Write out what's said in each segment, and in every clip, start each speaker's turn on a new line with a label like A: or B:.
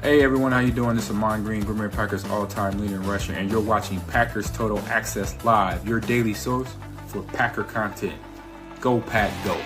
A: Hey everyone, how you doing? This is Amon Green, Green Bay Packers all-time leader in rushing, and you're watching Packers Total Access Live, your daily source for Packer content. Go Pack, go!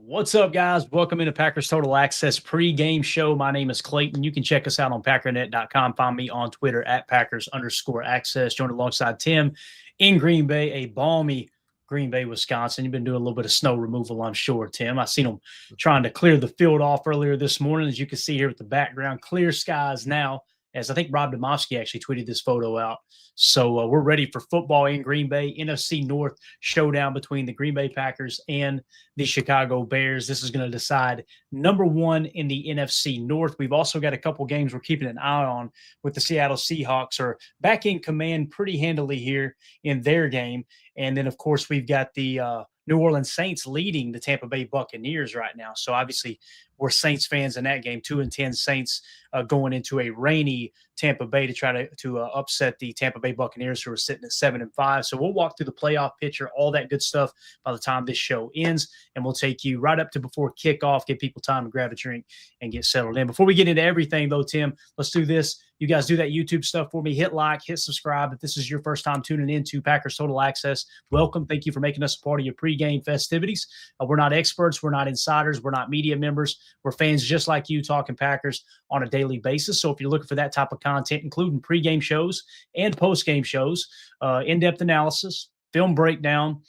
B: What's up, guys? Welcome into Packers Total Access pregame show. My name is Clayton. You can check us out on packernet.com. Find me on Twitter at Packers_access. Joined alongside Tim in Green Bay, a balmy Green Bay, Wisconsin. You've been doing a little bit of snow removal, I'm sure, Tim. I seen them trying to clear the field off earlier this morning. As you can see here with the background, clear skies now, as I think Rob Demovsky actually tweeted this photo out. So we're ready for football in Green Bay. NFC North showdown between the Green Bay Packers and the Chicago Bears. This is going to decide number one in the NFC North. We've also got a couple games we're keeping an eye on with the Seattle Seahawks are back in command pretty handily here in their game. And then, of course, we've got the New Orleans Saints leading the Tampa Bay Buccaneers right now. So obviously we're Saints fans in that game. 2-10 Saints going into a rainy Tampa Bay to try to upset the Tampa Bay Buccaneers, who are sitting at 7-5. So we'll walk through the playoff picture, all that good stuff by the time this show ends, and we'll take you right up to before kickoff, give people time to grab a drink and get settled in. Before we get into everything, though, Tim, let's do this. You guys do that YouTube stuff for me. Hit like, hit subscribe. If this is your first time tuning into Packers Total Access, welcome. Thank you for making us a part of your pregame festivities. We're not experts. We're not insiders. We're not media members. We're fans just like you talking Packers on a daily basis. So if you're looking for that type of content, including pregame shows and postgame shows, in-depth analysis, film breakdown,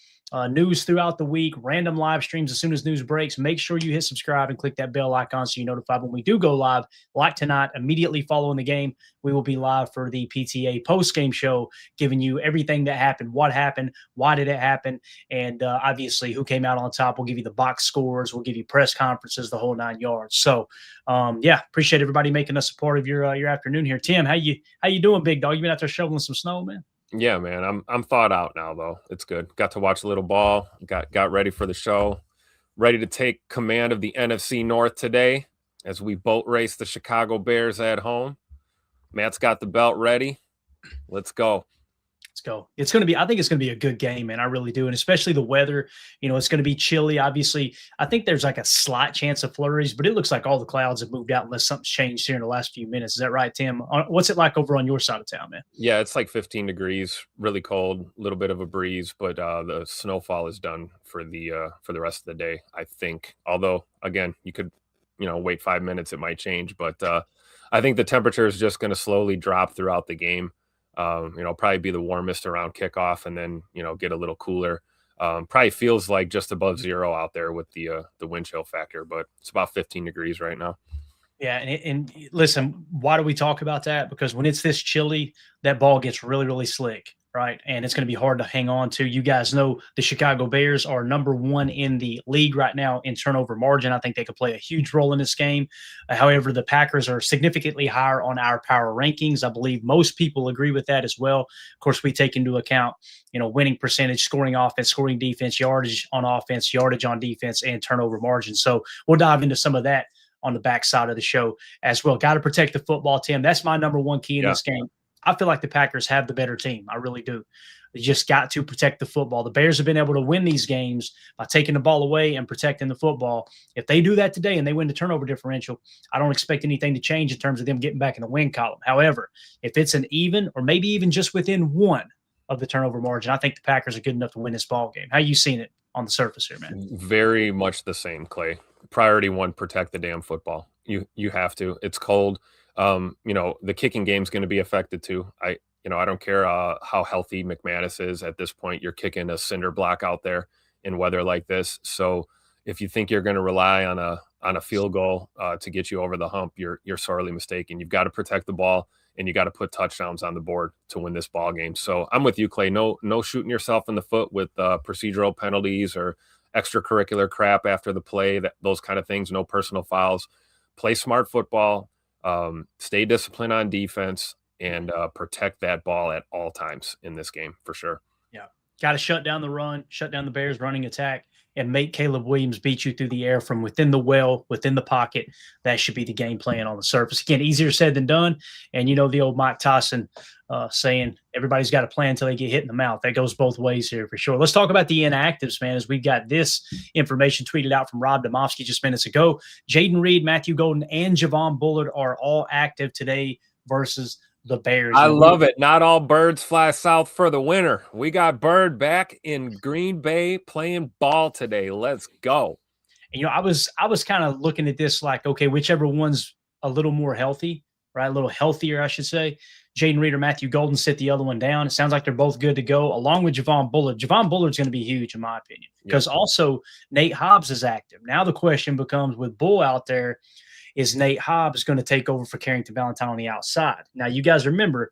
B: news throughout the week, random live streams as soon as news breaks, make sure you hit subscribe and click that bell icon so you're notified when we do go live. Like tonight, immediately following the game, we will be live for the PTA post-game show, giving you everything that happened, what happened, why did it happen, and obviously who came out on top. We'll give you the box scores. We'll give you press conferences, the whole 9 yards. So, appreciate everybody making us a part of your afternoon here. Tim, how you doing, big dog? You been out there shoveling some snow, man?
C: Yeah, man, I'm thawed out now, though. It's good. Got to watch a little ball. Got ready for the show. Ready to take command of the NFC North today as we boat race the Chicago Bears at home. Matt's got the belt ready. Let's go.
B: Let's go. I think it's going to be a good game, man. I really do. And especially the weather, it's going to be chilly. Obviously, I think there's like a slight chance of flurries, but it looks like all the clouds have moved out unless something's changed here in the last few minutes. Is that right, Tim? What's it like over on your side of town, man?
C: Yeah, it's like 15 degrees, really cold, a little bit of a breeze, but the snowfall is done for the rest of the day, I think. Although, again, you could, wait 5 minutes, it might change. But I think the temperature is just going to slowly drop throughout the game. Probably be the warmest around kickoff and then, get a little cooler. Probably feels like just above zero out there with the wind chill factor, but it's about 15 degrees right now.
B: Yeah, and listen, why do we talk about that? Because when it's this chilly, that ball gets really, really slick, right? And it's going to be hard to hang on to. You guys know the Chicago Bears are number one in the league right now in turnover margin. I think they could play a huge role in this game. However, the Packers are significantly higher on our power rankings. I believe most people agree with that as well. Of course, we take into account, winning percentage, scoring offense, scoring defense, yardage on offense, yardage on defense, and turnover margin. So we'll dive into some of that on the backside of the show as well. Got to protect the football, Tim. That's my number one key in this game. I feel like the Packers have the better team. I really do. They just got to protect the football. The Bears have been able to win these games by taking the ball away and protecting the football. If they do that today and they win the turnover differential, I don't expect anything to change in terms of them getting back in the win column. However, if it's an even or maybe even just within one of the turnover margin, I think the Packers are good enough to win this ball game. How you seen it on the surface here, man?
C: Very much the same, Clay. Priority one, protect the damn football. You have to. It's cold. The kicking game's going to be affected too. I don't care how healthy McManus is at this point. You're kicking a cinder block out there in weather like this. So if you think you're going to rely on a field goal to get you over the hump, you're sorely mistaken. You've got to protect the ball and you got to put touchdowns on the board to win this ball game. So I'm with you, Clay. No shooting yourself in the foot with procedural penalties or extracurricular crap after the play, those kind of things. No personal fouls. Play smart football. Stay disciplined on defense and protect that ball at all times in this game for sure.
B: Yeah. Got to shut down the run, shut down the Bears running attack. and make Caleb Williams beat you through the air from within the well, within the pocket. That should be the game plan on the surface. Again, easier said than done. And you know the old Mike Tyson saying everybody's got a plan until they get hit in the mouth. That goes both ways here for sure. Let's talk about the inactives, man, as we've got this information tweeted out from Rob Domofsky just minutes ago. Jaden Reed, Matthew Golden, and Javon Bullard are all active today versus the Bears.
C: I love it. Not all birds fly south for the winter. We got Bird back in Green Bay playing ball today. Let's go.
B: And, you know, I was kind of looking at this like, okay, whichever one's a little more healthy, right? A little healthier, I should say. Jaden Reed or Matthew Golden sit the other one down. It sounds like they're both good to go, along with Javon Bullard. Javon Bullard's going to be huge, in my opinion, because also Nate Hobbs is active. Now the question becomes, with Bull out there, is Nate Hobbs going to take over for Carrington Valentine on the outside? Now, you guys remember,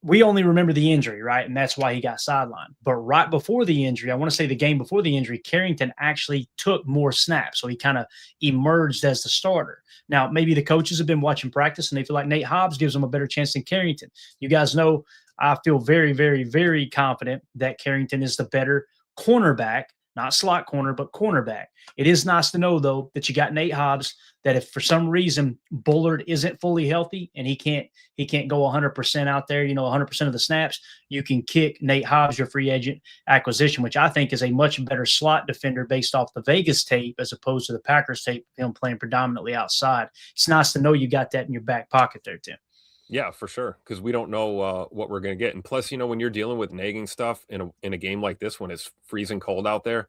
B: we only remember the injury, right? And that's why he got sidelined. But right before the injury, I want to say the game before the injury, Carrington actually took more snaps. So he kind of emerged as the starter. Now, maybe the coaches have been watching practice and they feel like Nate Hobbs gives them a better chance than Carrington. You guys know I feel very, very, very confident that Carrington is the better cornerback, not slot corner, but cornerback. It is nice to know, though, that you got Nate Hobbs, that if for some reason Bullard isn't fully healthy and he can't go 100% out there, 100% of the snaps, you can kick Nate Hobbs, your free agent acquisition, which I think is a much better slot defender based off the Vegas tape as opposed to the Packers tape, him playing predominantly outside. It's nice to know you got that in your back pocket there, Tim.
C: Yeah, for sure, because we don't know what we're going to get. And plus, when you're dealing with nagging stuff in a game like this, when it's freezing cold out there,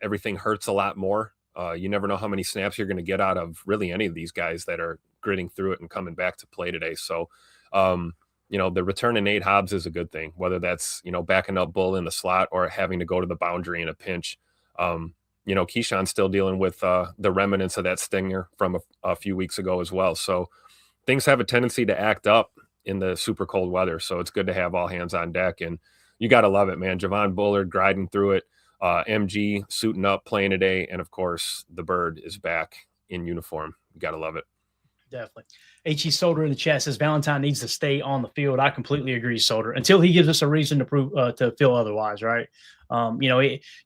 C: everything hurts a lot more. You never know how many snaps you're going to get out of really any of these guys that are gritting through it and coming back to play today. So, the return of Nate Hobbs is a good thing, whether that's, backing up Bull in the slot or having to go to the boundary in a pinch. Keyshawn's still dealing with the remnants of that stinger from a few weeks ago as well. So things have a tendency to act up in the super cold weather. So it's good to have all hands on deck, and you got to love it, man. Javon Bullard grinding through it. MG suiting up, playing today, and of course the Bird is back in uniform. You gotta love it.
B: Definitely. H.E. Solder in the chat says Valentine needs to stay on the field. I completely agree, Solder, until he gives us a reason to prove to feel otherwise, right?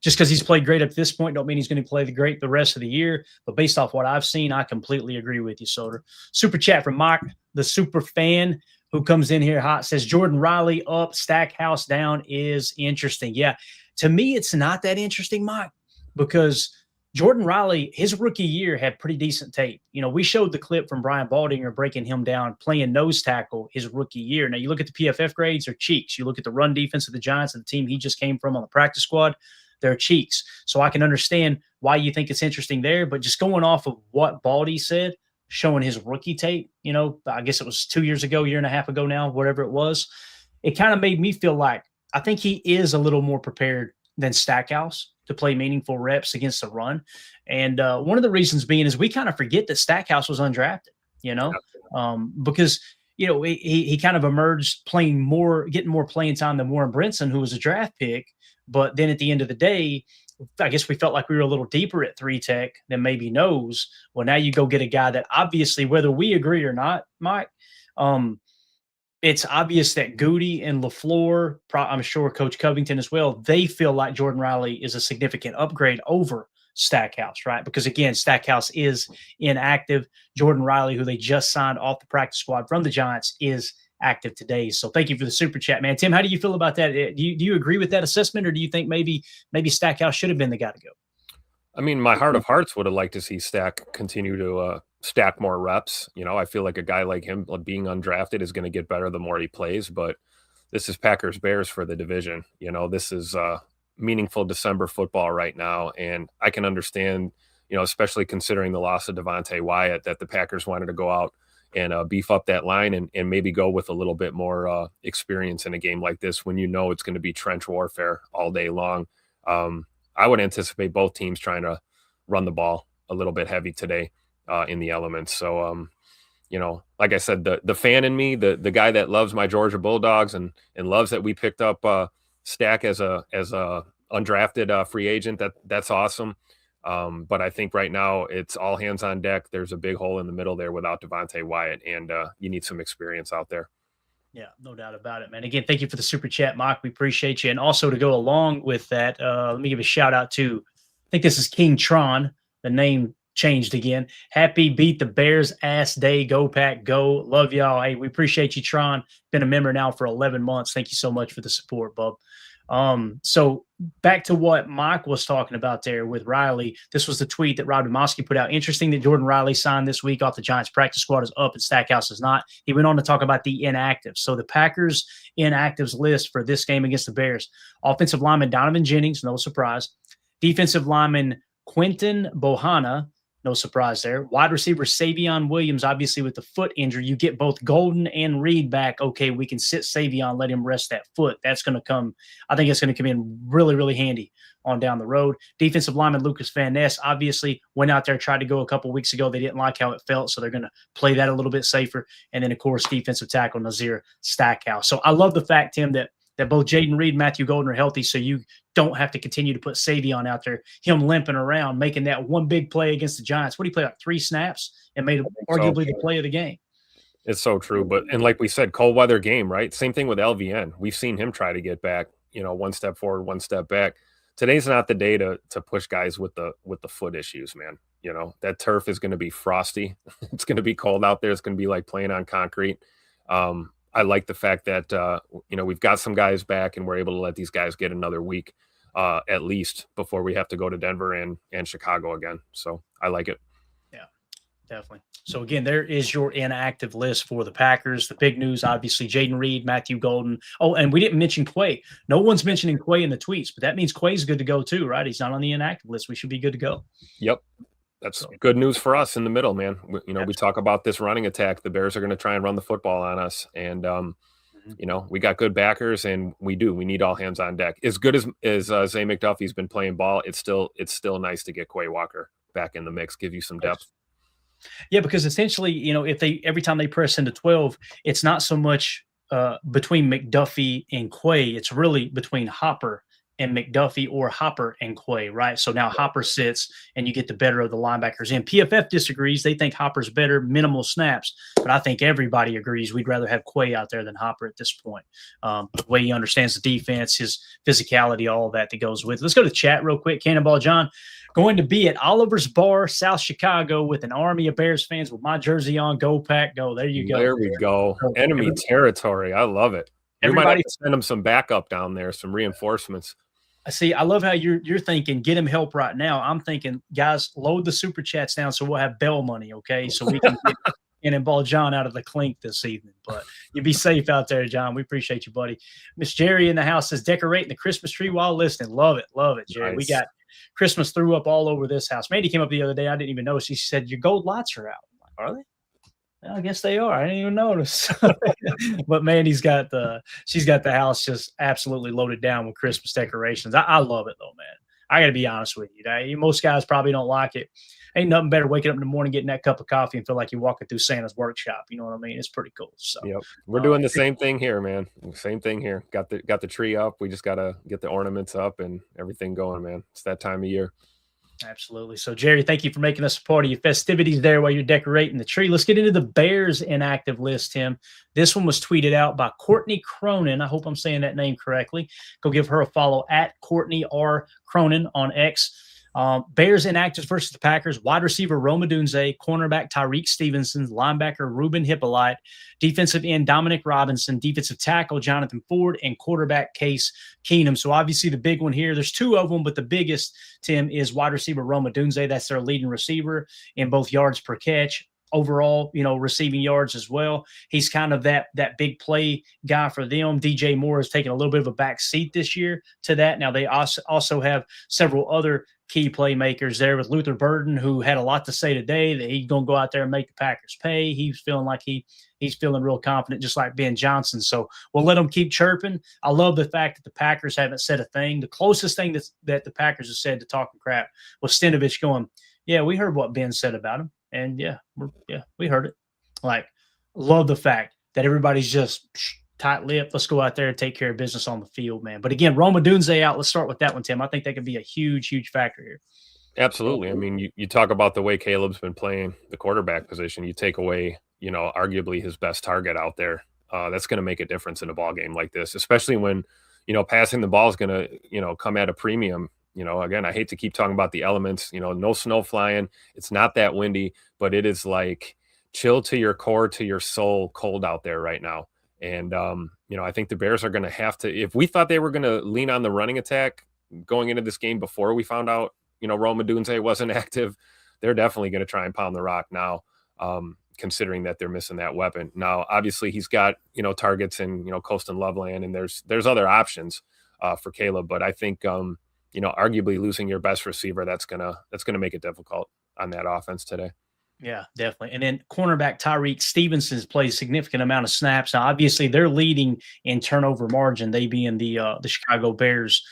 B: Just because he's played great up to this point don't mean he's going to play great the rest of the year. But based off what I've seen, I completely agree with you, Solder. Super chat from Mike, the super fan, who comes in here hot, says Jordan Riley up, Stackhouse down is interesting. Yeah. To me, it's not that interesting, Mike, because Jordan Riley, his rookie year had pretty decent tape. We showed the clip from Brian Baldinger breaking him down, playing nose tackle his rookie year. Now, you look at the PFF grades, they're cheeks. You look at the run defense of the Giants and the team he just came from on the practice squad, they're cheeks. So I can understand why you think it's interesting there. But just going off of what Baldy said, showing his rookie tape, I guess it was 2 years ago, year and a half ago now, whatever it was, it kind of made me feel like I think he is a little more prepared than Stackhouse to play meaningful reps against the run. And one of the reasons being is we kind of forget that Stackhouse was undrafted, because, he kind of emerged getting more playing time than Warren Brinson, who was a draft pick. But then at the end of the day, I guess we felt like we were a little deeper at 3-tech than maybe nose. Well, now you go get a guy that obviously, whether we agree or not, Mike, it's obvious that Goody and LaFleur, I'm sure Coach Covington as well, they feel like Jordan Riley is a significant upgrade over Stackhouse, right? Because, again, Stackhouse is inactive. Jordan Riley, who they just signed off the practice squad from the Giants, is active today. So thank you for the super chat, man. Tim, how do you feel about that? Do you agree with that assessment, or do you think maybe Stackhouse should have been the guy to go?
C: I mean, my heart of hearts would have liked to see Stack continue to stack more reps. I feel like a guy like him being undrafted is going to get better the more he plays, but this is Packers Bears for the division. This is meaningful December football right now. And I can understand, especially considering the loss of Devontae Wyatt, that the Packers wanted to go out and beef up that line and maybe go with a little bit more experience in a game like this when it's going to be trench warfare all day long. I would anticipate both teams trying to run the ball a little bit heavy today in the elements. So, like I said, the fan in me, the guy that loves my Georgia Bulldogs and loves that we picked up Stack as a undrafted free agent, that's awesome. But I think right now it's all hands on deck. There's a big hole in the middle there without Devontae Wyatt, and you need some experience out there.
B: Yeah, no doubt about it, man. Again, thank you for the super chat, Mike. We appreciate you. And also to go along with that, let me give a shout out to, I think this is King Tron. The name changed again. Happy Beat the Bears Ass Day. Go Pack, go. Love y'all. Hey, we appreciate you, Tron. Been a member now for 11 months. Thank you so much for the support, bub. So back to what Mike was talking about there with Riley. This was the tweet that Rob Demoski put out. Interesting that Jordan Riley signed this week off the Giants practice squad is up and Stackhouse is not. He went on to talk about the inactives. So the Packers inactives list for this game against the Bears. Offensive lineman Donovan Jennings, no surprise. Defensive lineman Quentin Bohanna, no surprise there. Wide receiver Savion Williams, obviously with the foot injury, you get both Golden and Reed back. Okay, we can sit Savion, let him rest that foot. That's going to come, I think it's going to come in really, really handy on down the road. Defensive lineman Lucas Van Ness obviously went out there, tried to go a couple weeks ago. They didn't like how it felt, so they're going to play that a little bit safer. And then, of course, defensive tackle Nazir Stackhouse. So I love the fact, Tim, that both Jaden Reed and Matthew Golden are healthy, so you don't have to continue to put Savion out there, him limping around, making that one big play against the Giants. What did he play, like 3 snaps, and made arguably the play of the game?
C: It's so true. And like we said, cold weather game, right? Same thing with LVN. We've seen him try to get back, one step forward, one step back. Today's not the day to push guys with the foot issues, man. That turf is going to be frosty. It's going to be cold out there. It's going to be like playing on concrete. I like the fact that, we've got some guys back and we're able to let these guys get another week at least before we have to go to Denver and Chicago again. So I like it.
B: Yeah, definitely. So again, there is your inactive list for the Packers. The big news, obviously, Jaden Reed, Matthew Golden. Oh, and we didn't mention Quay. No one's mentioning Quay in the tweets, but that means Quay's good to go too, right? He's not on the inactive list. We should be good to go.
C: Yep. That's good news for us in the middle, man. We talk about this running attack. The Bears are going to try and run the football on us. And, we got good backers, and we need all hands on deck. As good as Zay McDuffie's been playing ball, it's still nice to get Quay Walker back in the mix, give you some depth.
B: Yeah, because essentially, if every time they press into 12, it's not so much between McDuffie and Quay. It's really between Hopper and McDuffie or Hopper and Quay, right? So now Hopper sits and you get the better of the linebackers. And PFF disagrees. They think Hopper's better, minimal snaps. But I think everybody agrees we'd rather have Quay out there than Hopper at this point. The way he understands the defense, his physicality, all of that goes with. Let's go to chat real quick. Cannonball John, going to be at Oliver's Bar, South Chicago with an army of Bears fans with my jersey on. Go Pack, go. There you go.
C: There we go. Enemy territory. I love it. We might have to send them some backup down there, some reinforcements.
B: See, I love how you're thinking, get him help right now. I'm thinking, guys, load the super chats down so we'll have bell money, okay? So we can get Cannonball John out of the clink this evening. But you be safe out there, John. We appreciate you, buddy. Miss Jerry in the house says, decorating the Christmas tree while listening. Love it, Jerry. Nice. We got Christmas threw up all over this house. Mandy came up the other day. I didn't even notice. She said, your gold lights are out. I'm like, are they? Well, I guess they are. I didn't even notice. But Mandy's got she's got the house just absolutely loaded down with Christmas decorations. I love it though, man. I got to be honest with you. Most guys probably don't like it. Ain't nothing better waking up in the morning, getting that cup of coffee and feel like you're walking through Santa's workshop. You know what I mean? It's pretty cool. So
C: yep. We're doing the same thing here, man. Same thing here. Got the tree up. We just got to get the ornaments up and everything going, man. It's that time of year.
B: Absolutely. So, Jerry, thank you for making us a part of your festivities there while you're decorating the tree. Let's get into the Bears inactive list, Tim. This one was tweeted out by Courtney Cronin. I hope I'm saying that name correctly. Go give her a follow at Courtney R. Cronin on X. Bears inactives versus the Packers. Wide receiver Rome Odunze, cornerback Tyreek Stevenson, linebacker Ruben Hippolyte, defensive end Dominic Robinson, defensive tackle Jonathan Ford, and quarterback Case Keenum. So obviously the big one here, there's 2 of them, but the biggest, Tim, is wide receiver Rome Odunze. That's their leading receiver in both yards per catch, overall, receiving yards as well. He's kind of that big play guy for them. DJ Moore has taken a little bit of a back seat this year to that. Now they also have several other key playmakers there with Luther Burden, who had a lot to say today that he's going to go out there and make the Packers pay. He's feeling like he's feeling real confident, just like Ben Johnson. So we'll let them keep chirping. I love the fact that the Packers haven't said a thing. The closest thing that the Packers have said to talking crap was Stenavich going, yeah, we heard what Ben said about him. And we heard it. Like, love the fact that everybody's just tight-lipped. Let's go out there and take care of business on the field, man. But again, Rome Odunze out. Let's start with that one, Tim. I think that could be a huge, huge factor here.
C: Absolutely. I mean, you talk about the way Caleb's been playing the quarterback position. You take away, arguably his best target out there. That's going to make a difference in a ball game like this, especially when, passing the ball is going to, come at a premium. Again, I hate to keep talking about the elements, no snow flying. It's not that windy, but it is like chill to your core, to your soul, cold out there right now. And, I think the Bears are going to have to, if we thought they were going to lean on the running attack going into this game before we found out, Rome Odunze wasn't active, they're definitely going to try and pound the rock now, considering that they're missing that weapon. Now, obviously he's got, targets in, Colston Loveland, and there's other options for Caleb, but I think, arguably losing your best receiver, that's gonna make it difficult on that offense today.
B: Yeah, definitely. And then cornerback Tyreek Stevenson's played a significant amount of snaps. Now, obviously, they're leading in turnover margin, they being the Chicago Bears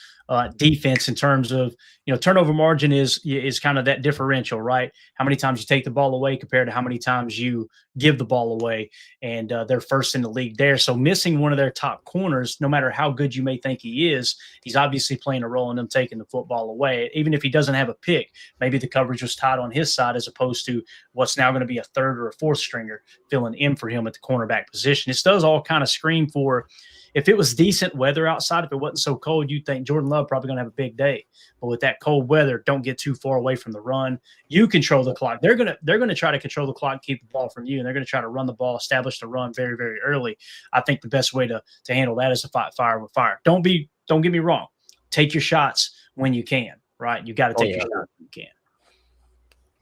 B: defense, in terms of, turnover margin is kind of that differential, right? How many times you take the ball away compared to how many times you give the ball away. And they're first in the league there. So missing one of their top corners, no matter how good you may think he is, he's obviously playing a role in them taking the football away. Even if he doesn't have a pick, maybe the coverage was tight on his side as opposed to what's now going to be a third or a fourth stringer filling in for him at the cornerback position. This does all kind of scream for, if it was decent weather outside, if it wasn't so cold, you'd think Jordan Love probably going to have a big day. But with that cold weather, don't get too far away from the run. You control the clock. They're going to try to control the clock, keep the ball from you, and they're going to try to run the ball, establish the run very, very early. I think the best way to handle that is to fight fire with fire. Don't get me wrong. Take your shots when you can, right? You got to take your shots when you can.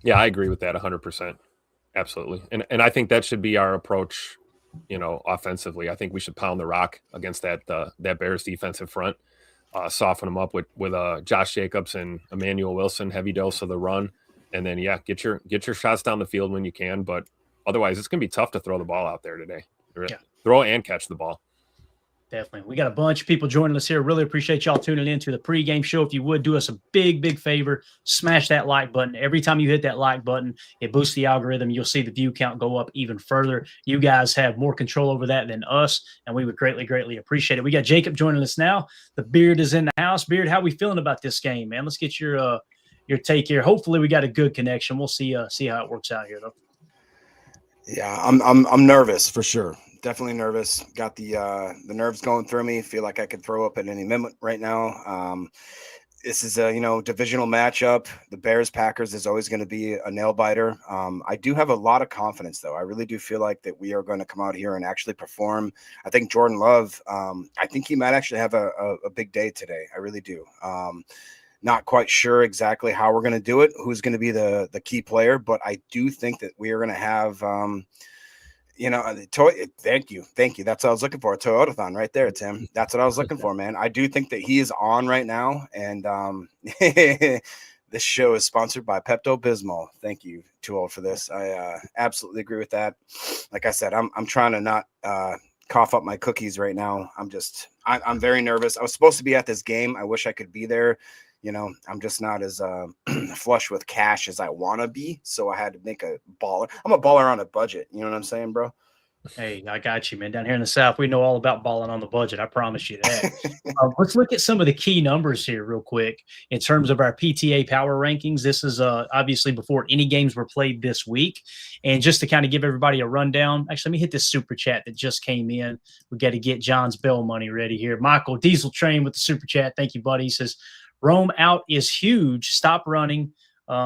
C: Yeah, I agree with that 100%. Absolutely. And I think that should be our approach. Offensively, I think we should pound the rock against that Bears defensive front, soften them up with Josh Jacobs and Emmanuel Wilson, heavy dose of the run, and then get your shots down the field when you can. But otherwise, it's going to be tough to throw the ball out there today. Yeah. Throw and catch the ball.
B: Definitely. We got a bunch of people joining us here. Really appreciate y'all tuning in to the pregame show. If you would do us a big, big favor, smash that like button. Every time you hit that like button, it boosts the algorithm. You'll see the view count go up even further. You guys have more control over that than us, and we would greatly, greatly appreciate it. We got Jacob joining us now. The Beard is in the house. Beard, how we feeling about this game, man? Let's get your take here. Hopefully we got a good connection. We'll see how it works out here, though.
D: Yeah, I'm nervous for sure. Definitely nervous. Got the nerves going through me. Feel like I could throw up at any moment right now. This is a divisional matchup. The Bears Packers is always going to be a nail biter. I do have a lot of confidence though. I really do feel like that we are going to come out here and actually perform. I think Jordan Love. I think he might actually have a big day today. I really do. Not quite sure exactly how we're going to do it. Who's going to be the key player? But I do think that we are going to have. Thank you. That's what I was looking for. A Toyotathon right there, Tim. That's what I was looking for, man. I do think that he is on right now. And this show is sponsored by Pepto-Bismol. Thank you, Too Old for this. I absolutely agree with that. Like I said, I'm trying to not cough up my cookies right now. I'm very nervous. I was supposed to be at this game. I wish I could be there. I'm just not as flush with cash as I want to be. So I had to make a baller. I'm a baller on a budget. You know what I'm saying, bro?
B: Hey, I got you, man. Down here in the South, we know all about balling on the budget. I promise you that. Let's look at some of the key numbers here real quick in terms of our PTA power rankings. This is obviously before any games were played this week. And just to kind of give everybody a rundown, actually, let me hit this super chat that just came in. We got to get John's Bell money ready here. Michael Diesel Train with the super chat. Thank you, buddy. He says, Rome out is huge. Stop running,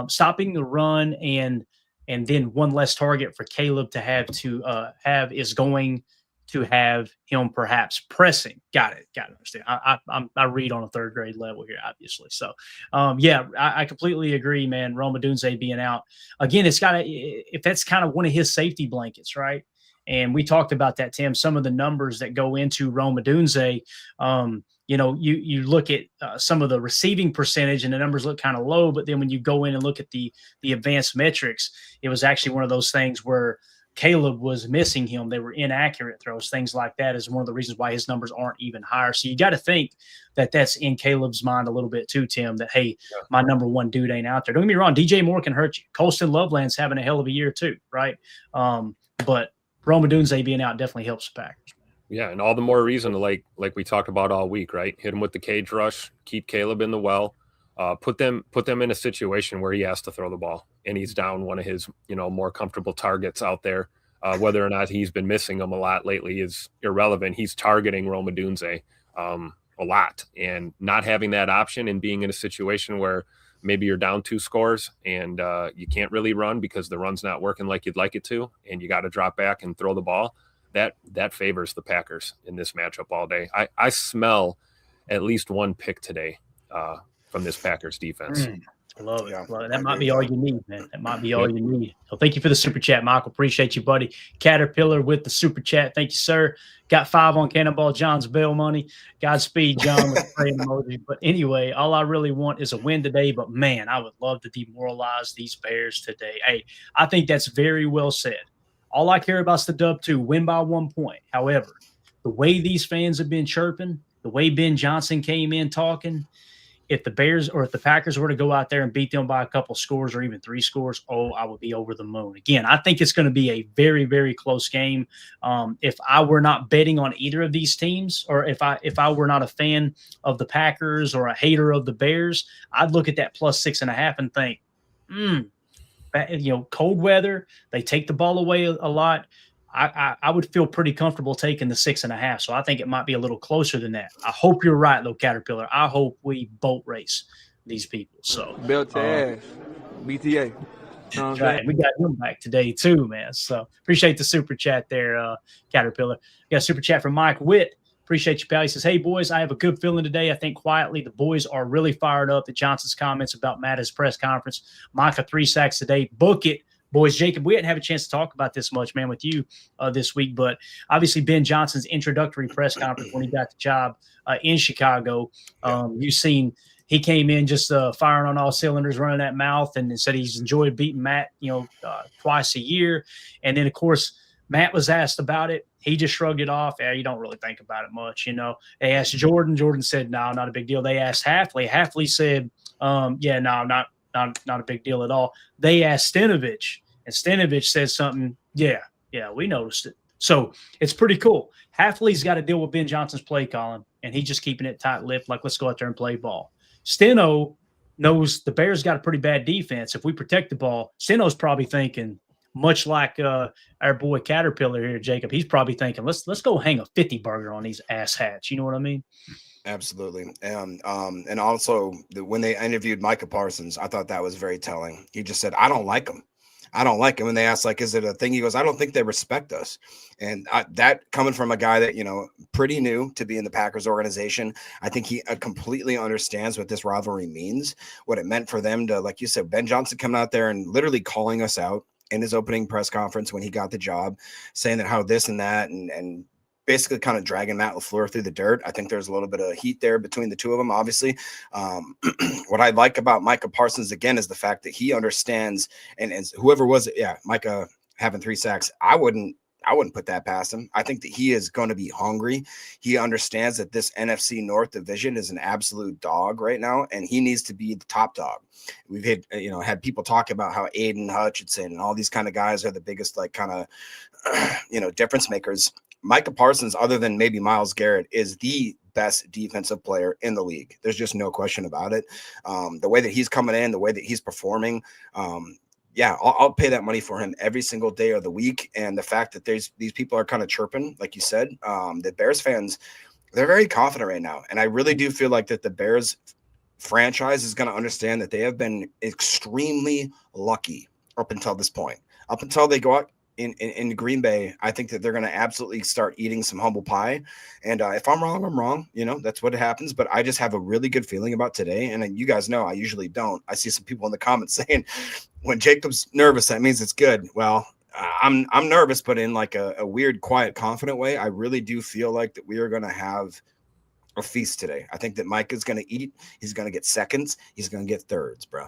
B: stopping the run, and then one less target for Caleb to have is going to have him perhaps pressing. Got it. Understand. I read on a third grade level here, obviously. So, I completely agree, man. Rome Odunze being out again, if that's kind of one of his safety blankets, right? And we talked about that, Tim. Some of the numbers that go into Rome Odunze. You look at some of the receiving percentage and the numbers look kind of low, but then when you go in and look at the advanced metrics, it was actually one of those things where Caleb was missing him. They were inaccurate throws, things like that is one of the reasons why his numbers aren't even higher. So you got to think that that's in Caleb's mind a little bit too, Tim, that, hey, my number one dude ain't out there. Don't get me wrong. DJ Moore can hurt you. Colston Loveland's having a hell of a year too, right? But Rome Odunze being out definitely helps the Packers.
C: Yeah, and all the more reason to like we talked about all week, right? Hit him with the cage rush, keep Caleb in the well, put them in a situation where he has to throw the ball and he's down one of his more comfortable targets out there. Whether or not he's been missing them a lot lately is irrelevant. He's targeting Rome Odunze a lot, and not having that option and being in a situation where maybe you're down 2 scores and you can't really run because the run's not working like you'd like it to, and you got to drop back and throw the ball. That favors the Packers in this matchup all day. I smell at least one pick today from this Packers defense.
B: I love it.
D: Yeah,
B: Love it. That might be all you need, man. That might be all you need. So thank you for the super chat, Michael. Appreciate you, buddy. Caterpillar with the super chat. Thank you, sir. Got 5 on Cannonball John's bail money. Godspeed, John, with the praying emoji. But anyway, all I really want is a win today. But, man, I would love to demoralize these Bears today. Hey, I think that's very well said. All I care about is the dub 2, win by 1 point. However, the way these fans have been chirping, the way Ben Johnson came in talking, if the Bears or if the Packers were to go out there and beat them by a couple scores or even 3 scores, I would be over the moon. Again, I think it's going to be a very, very close game. If I were not betting on either of these teams, or if I were not a fan of the Packers or a hater of the Bears, I'd look at that plus 6.5 and think, cold weather, they take the ball away a lot. I would feel pretty comfortable taking the 6.5. So I think it might be a little closer than that. I hope you're right, though, Caterpillar. I hope we boat race these people. So
E: Belt to ass, BTA.
B: Right. We got him back today too, man. So appreciate the super chat there, Caterpillar. We got a super chat from Mike Witt. Appreciate you, pal. He says, "Hey boys, I have a good feeling today. I think quietly the boys are really fired up at Johnson's comments about Matt's press conference. Micah 3 sacks today. Book it." Boys, Jacob, we didn't have a chance to talk about this much, man, with you this week, but obviously Ben Johnson's introductory press conference when he got the job in Chicago, you've seen he came in just firing on all cylinders, running that mouth, and said he's enjoyed beating Matt, twice a year. And then, of course, Matt was asked about it. He just shrugged it off. Yeah, you don't really think about it much, They asked Jordan. Jordan said, no, not a big deal. They asked Hafley. Hafley said, yeah, no, not a big deal at all. They asked Stenavich, and Stenavich said something, yeah, we noticed it. So it's pretty cool. Hafley's got to deal with Ben Johnson's play calling, and he's just keeping it tight-lipped, like, let's go out there and play ball. Steno knows the Bears got a pretty bad defense. If we protect the ball, Steno's probably thinking, much like our boy Caterpillar here, Jacob, he's probably thinking, let's go hang a 50 burger on these asshats. You know what I mean?
D: Absolutely. And also when they interviewed Micah Parsons, I thought that was very telling. He just said, I don't like him. I don't like him. And they asked, like, is it a thing? He goes, I don't think they respect us. And that coming from a guy that, pretty new to be in the Packers organization, I think he completely understands what this rivalry means, what it meant for them to, like you said, Ben Johnson coming out there and literally calling us out in his opening press conference when he got the job, saying that how this and that, and basically kind of dragging Matt LaFleur through the dirt. I think there's a little bit of heat there between the two of them, obviously. What I like about Micah Parsons, again, is the fact that he understands, and whoever was it, Micah having 3 sacks, I wouldn't put that past him. I think that he is going to be hungry. He understands that this NFC North division is an absolute dog right now, and he needs to be the top dog. We've had people talk about how Aiden Hutchinson and all these kind of guys are the biggest, difference makers. Micah Parsons, other than maybe Myles Garrett, is the best defensive player in the league. There's just no question about it. The way that he's coming in, the way that he's performing, I'll pay that money for him every single day of the week. And the fact that these people are kind of chirping, like you said, the Bears fans, they're very confident right now. And I really do feel like that the Bears franchise is going to understand that they have been extremely lucky up until this point. Up until they go out in Green Bay, I think that they're going to absolutely start eating some humble pie. And if I'm wrong, I'm wrong. That's what happens. But I just have a really good feeling about today. And you guys know I usually don't. I see some people in the comments saying when Jacob's nervous, that means it's good. Well, I'm nervous, but in like a weird, quiet, confident way. I really do feel like that we are going to have a feast today. I think that Mike is going to eat. He's going to get seconds. He's going to get thirds, bro.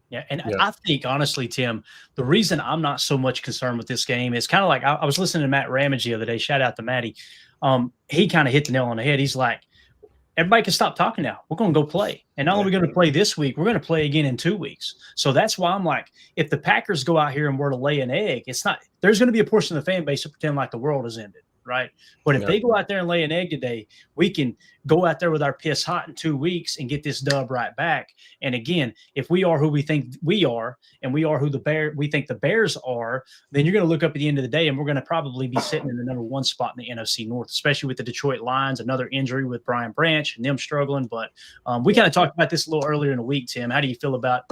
B: Yeah, and I think, honestly, Tim, the reason I'm not so much concerned with this game is kind of like I was listening to Matt Ramage the other day. Shout out to Matty. He kind of hit the nail on the head. He's like, everybody can stop talking now. We're going to go play. And not only are we going to play this week, we're going to play again in 2 weeks. So that's why I'm like, if the Packers go out here and were to lay an egg, it's not – there's going to be a portion of the fan base that pretend like the world has ended. right? But if they go out there and lay an egg today, we can go out there with our piss hot in 2 weeks and get this dub right back. And again, if we are who we think we are, and we are who we think the Bears are, then you're going to look up at the end of the day, and we're going to probably be sitting in the number 1 spot in the NFC North, especially with the Detroit Lions, another injury with Brian Branch and them struggling. But we kind of talked about this a little earlier in the week, Tim. How do you feel about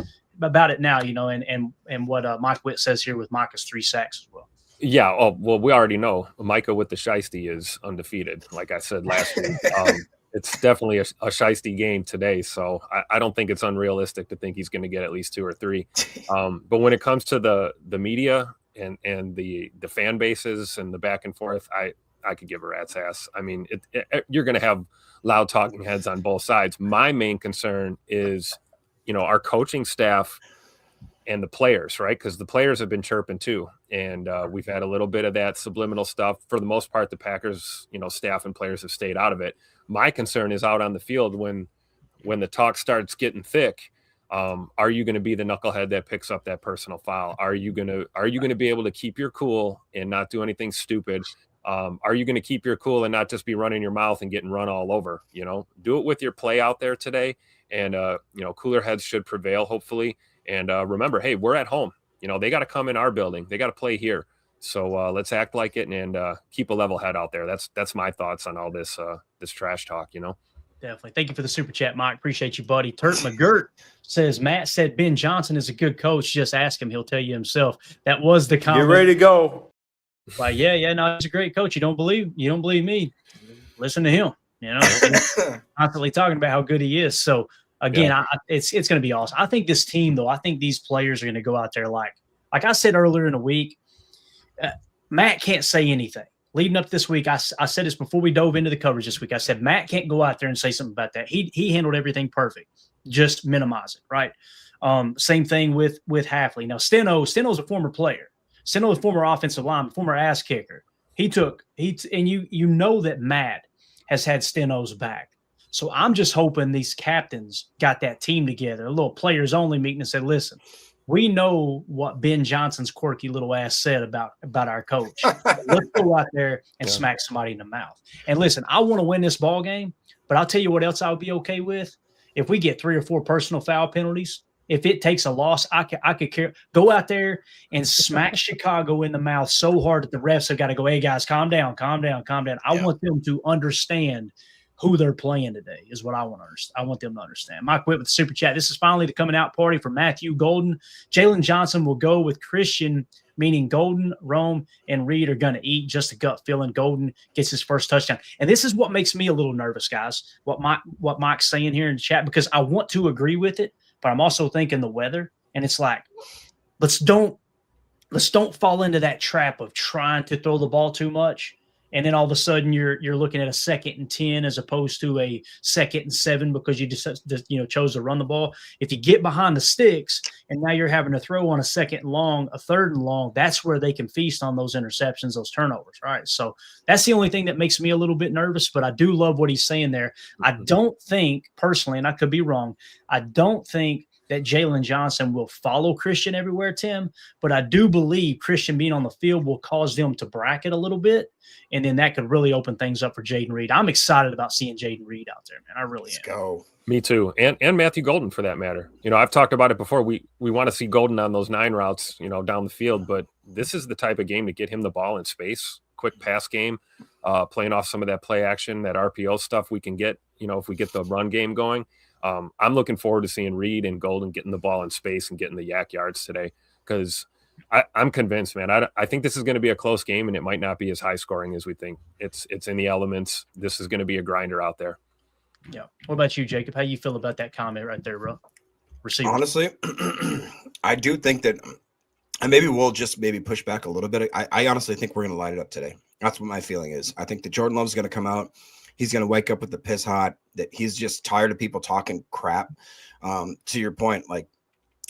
B: it now, and what Mike Witt says here with Micah's 3 sacks as well?
C: Yeah. Oh, well, we already know Micah with the Shiesty is undefeated. Like I said last week, it's definitely a Shiesty game today. So I don't think it's unrealistic to think he's going to get at least 2 or 3. But when it comes to the media and the fan bases and the back and forth, I could give a rat's ass. I mean, you're going to have loud talking heads on both sides. My main concern is, our coaching staff and the players, right? Because the players have been chirping too. And we've had a little bit of that subliminal stuff. For the most part, the Packers, staff and players have stayed out of it. My concern is out on the field when the talk starts getting thick. Are you going to be the knucklehead that picks up that personal foul? Are you going to be able to keep your cool and not do anything stupid? Are you going to keep your cool and not just be running your mouth and getting run all over? Do it with your play out there today. And, cooler heads should prevail, hopefully. And remember, hey, we're at home. They got to come in our building. They got to play here. So let's act like it and keep a level head out there. That's my thoughts on all this trash talk,
B: Definitely. Thank you for the super chat, Mike. Appreciate you, buddy. Turt McGirt says, Matt said Ben Johnson is a good coach. Just ask him. He'll tell you himself. That was the comment.
E: Get ready to go.
B: Like, yeah, no, he's a great coach. You don't believe me. Listen to him. Constantly talking about how good he is. So again, it's going to be awesome. I think this team, though, I think these players are going to go out there like I said earlier in the week. Matt can't say anything. Leading up this week, I said this before we dove into the coverage this week. I said Matt can't go out there and say something about that. He handled everything perfect. Just minimize it, right? Same thing with Hafley. Now Steno's a former player. Steno is a former offensive lineman, former ass kicker. And you know that Matt has had Steno's back. So I'm just hoping these captains got that team together, a little players only meeting, and said, listen, we know what Ben Johnson's quirky little ass said about our coach. Let's go out there and smack somebody in the mouth. And listen, I want to win this ball game, but I'll tell you what else I would be okay with. If we get 3 or 4 personal foul penalties, if it takes a loss, I could care. Go out there and smack Chicago in the mouth so hard that the refs have got to go, hey, guys, calm down. I want them to understand who they're playing today is what I want to understand. I want them to understand. Mike Witt with the super chat. This is finally the coming out party for Matthew Golden. Jalen Johnson will go with Christian, meaning Golden, Rome, and Reed are going to eat. Just a gut feeling. Golden gets his first touchdown. And this is what makes me a little nervous, guys, what Mike's saying here in the chat, because I want to agree with it, but I'm also thinking the weather. And it's like, let's don't fall into that trap of trying to throw the ball too much. And then all of a sudden you're looking at a 2nd and 10 as opposed to a 2nd and 7 because you just chose to run the ball. If you get behind the sticks and now you're having to throw on a 2nd and long, a 3rd and long, that's where they can feast on those interceptions, those turnovers, right? So that's the only thing that makes me a little bit nervous, but I do love what he's saying there. I don't think personally, and I could be wrong, I don't think that Jalen Johnson will follow Christian everywhere, Tim, but I do believe Christian being on the field will cause them to bracket a little bit, and then that could really open things up for Jaden Reed. I'm excited about seeing Jaden Reed out there, man. I really am.
D: Let's go.
C: Me too, and Matthew Golden for that matter. I've talked about it before. We want to see Golden on those 9 routes, down the field, but this is the type of game to get him the ball in space, quick pass game, playing off some of that play action, that RPO stuff we can get, if we get the run game going. I'm looking forward to seeing Reed and Golden getting the ball in space and getting the yak yards today, because I'm convinced, man. I think this is going to be a close game, and it might not be as high scoring as we think. It's in the elements. This is going to be a grinder out there.
B: Yeah. What about you, Jacob? How you feel about that comment right there, bro? Receiver.
D: Honestly, I do think that, and maybe we'll just push back a little bit. I honestly think we're going to light it up today. That's what my feeling is. I think that Jordan Love's going to come out. He's going to wake up with the piss hot, that he's just tired of people talking crap. To your point, like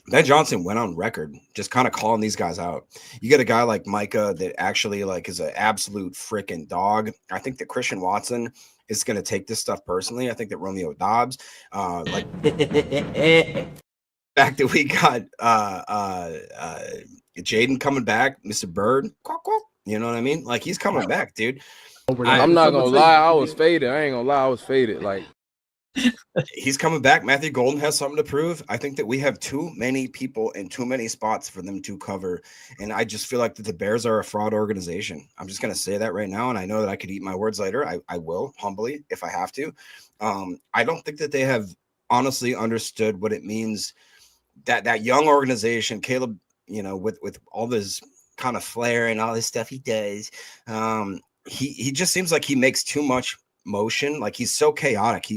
D: Ben Johnson went on record just kind of calling these guys out. You get a guy like Micah that actually is an absolute freaking dog. I think that Christian Watson is going to take this stuff personally. I think that Romeo Dobbs, the fact that we got Jaden coming back, Mr. Bird, You know what I mean? Like, he's coming back, dude.
E: I'm not gonna lie, I was faded. I ain't gonna lie, I was faded. Like,
D: he's coming back. Matthew Golden has something to prove. I think that we have too many people in too many spots for them to cover. And I just feel like that the Bears are a fraud organization. I'm just going to say that right now. And I know that I could eat my words later. I will, humbly, if I have to. I don't think that they have honestly understood what it means that young organization, Caleb, you know, with all this kind of flair and all this stuff he does, he just seems like he makes too much motion. Like, he's so chaotic.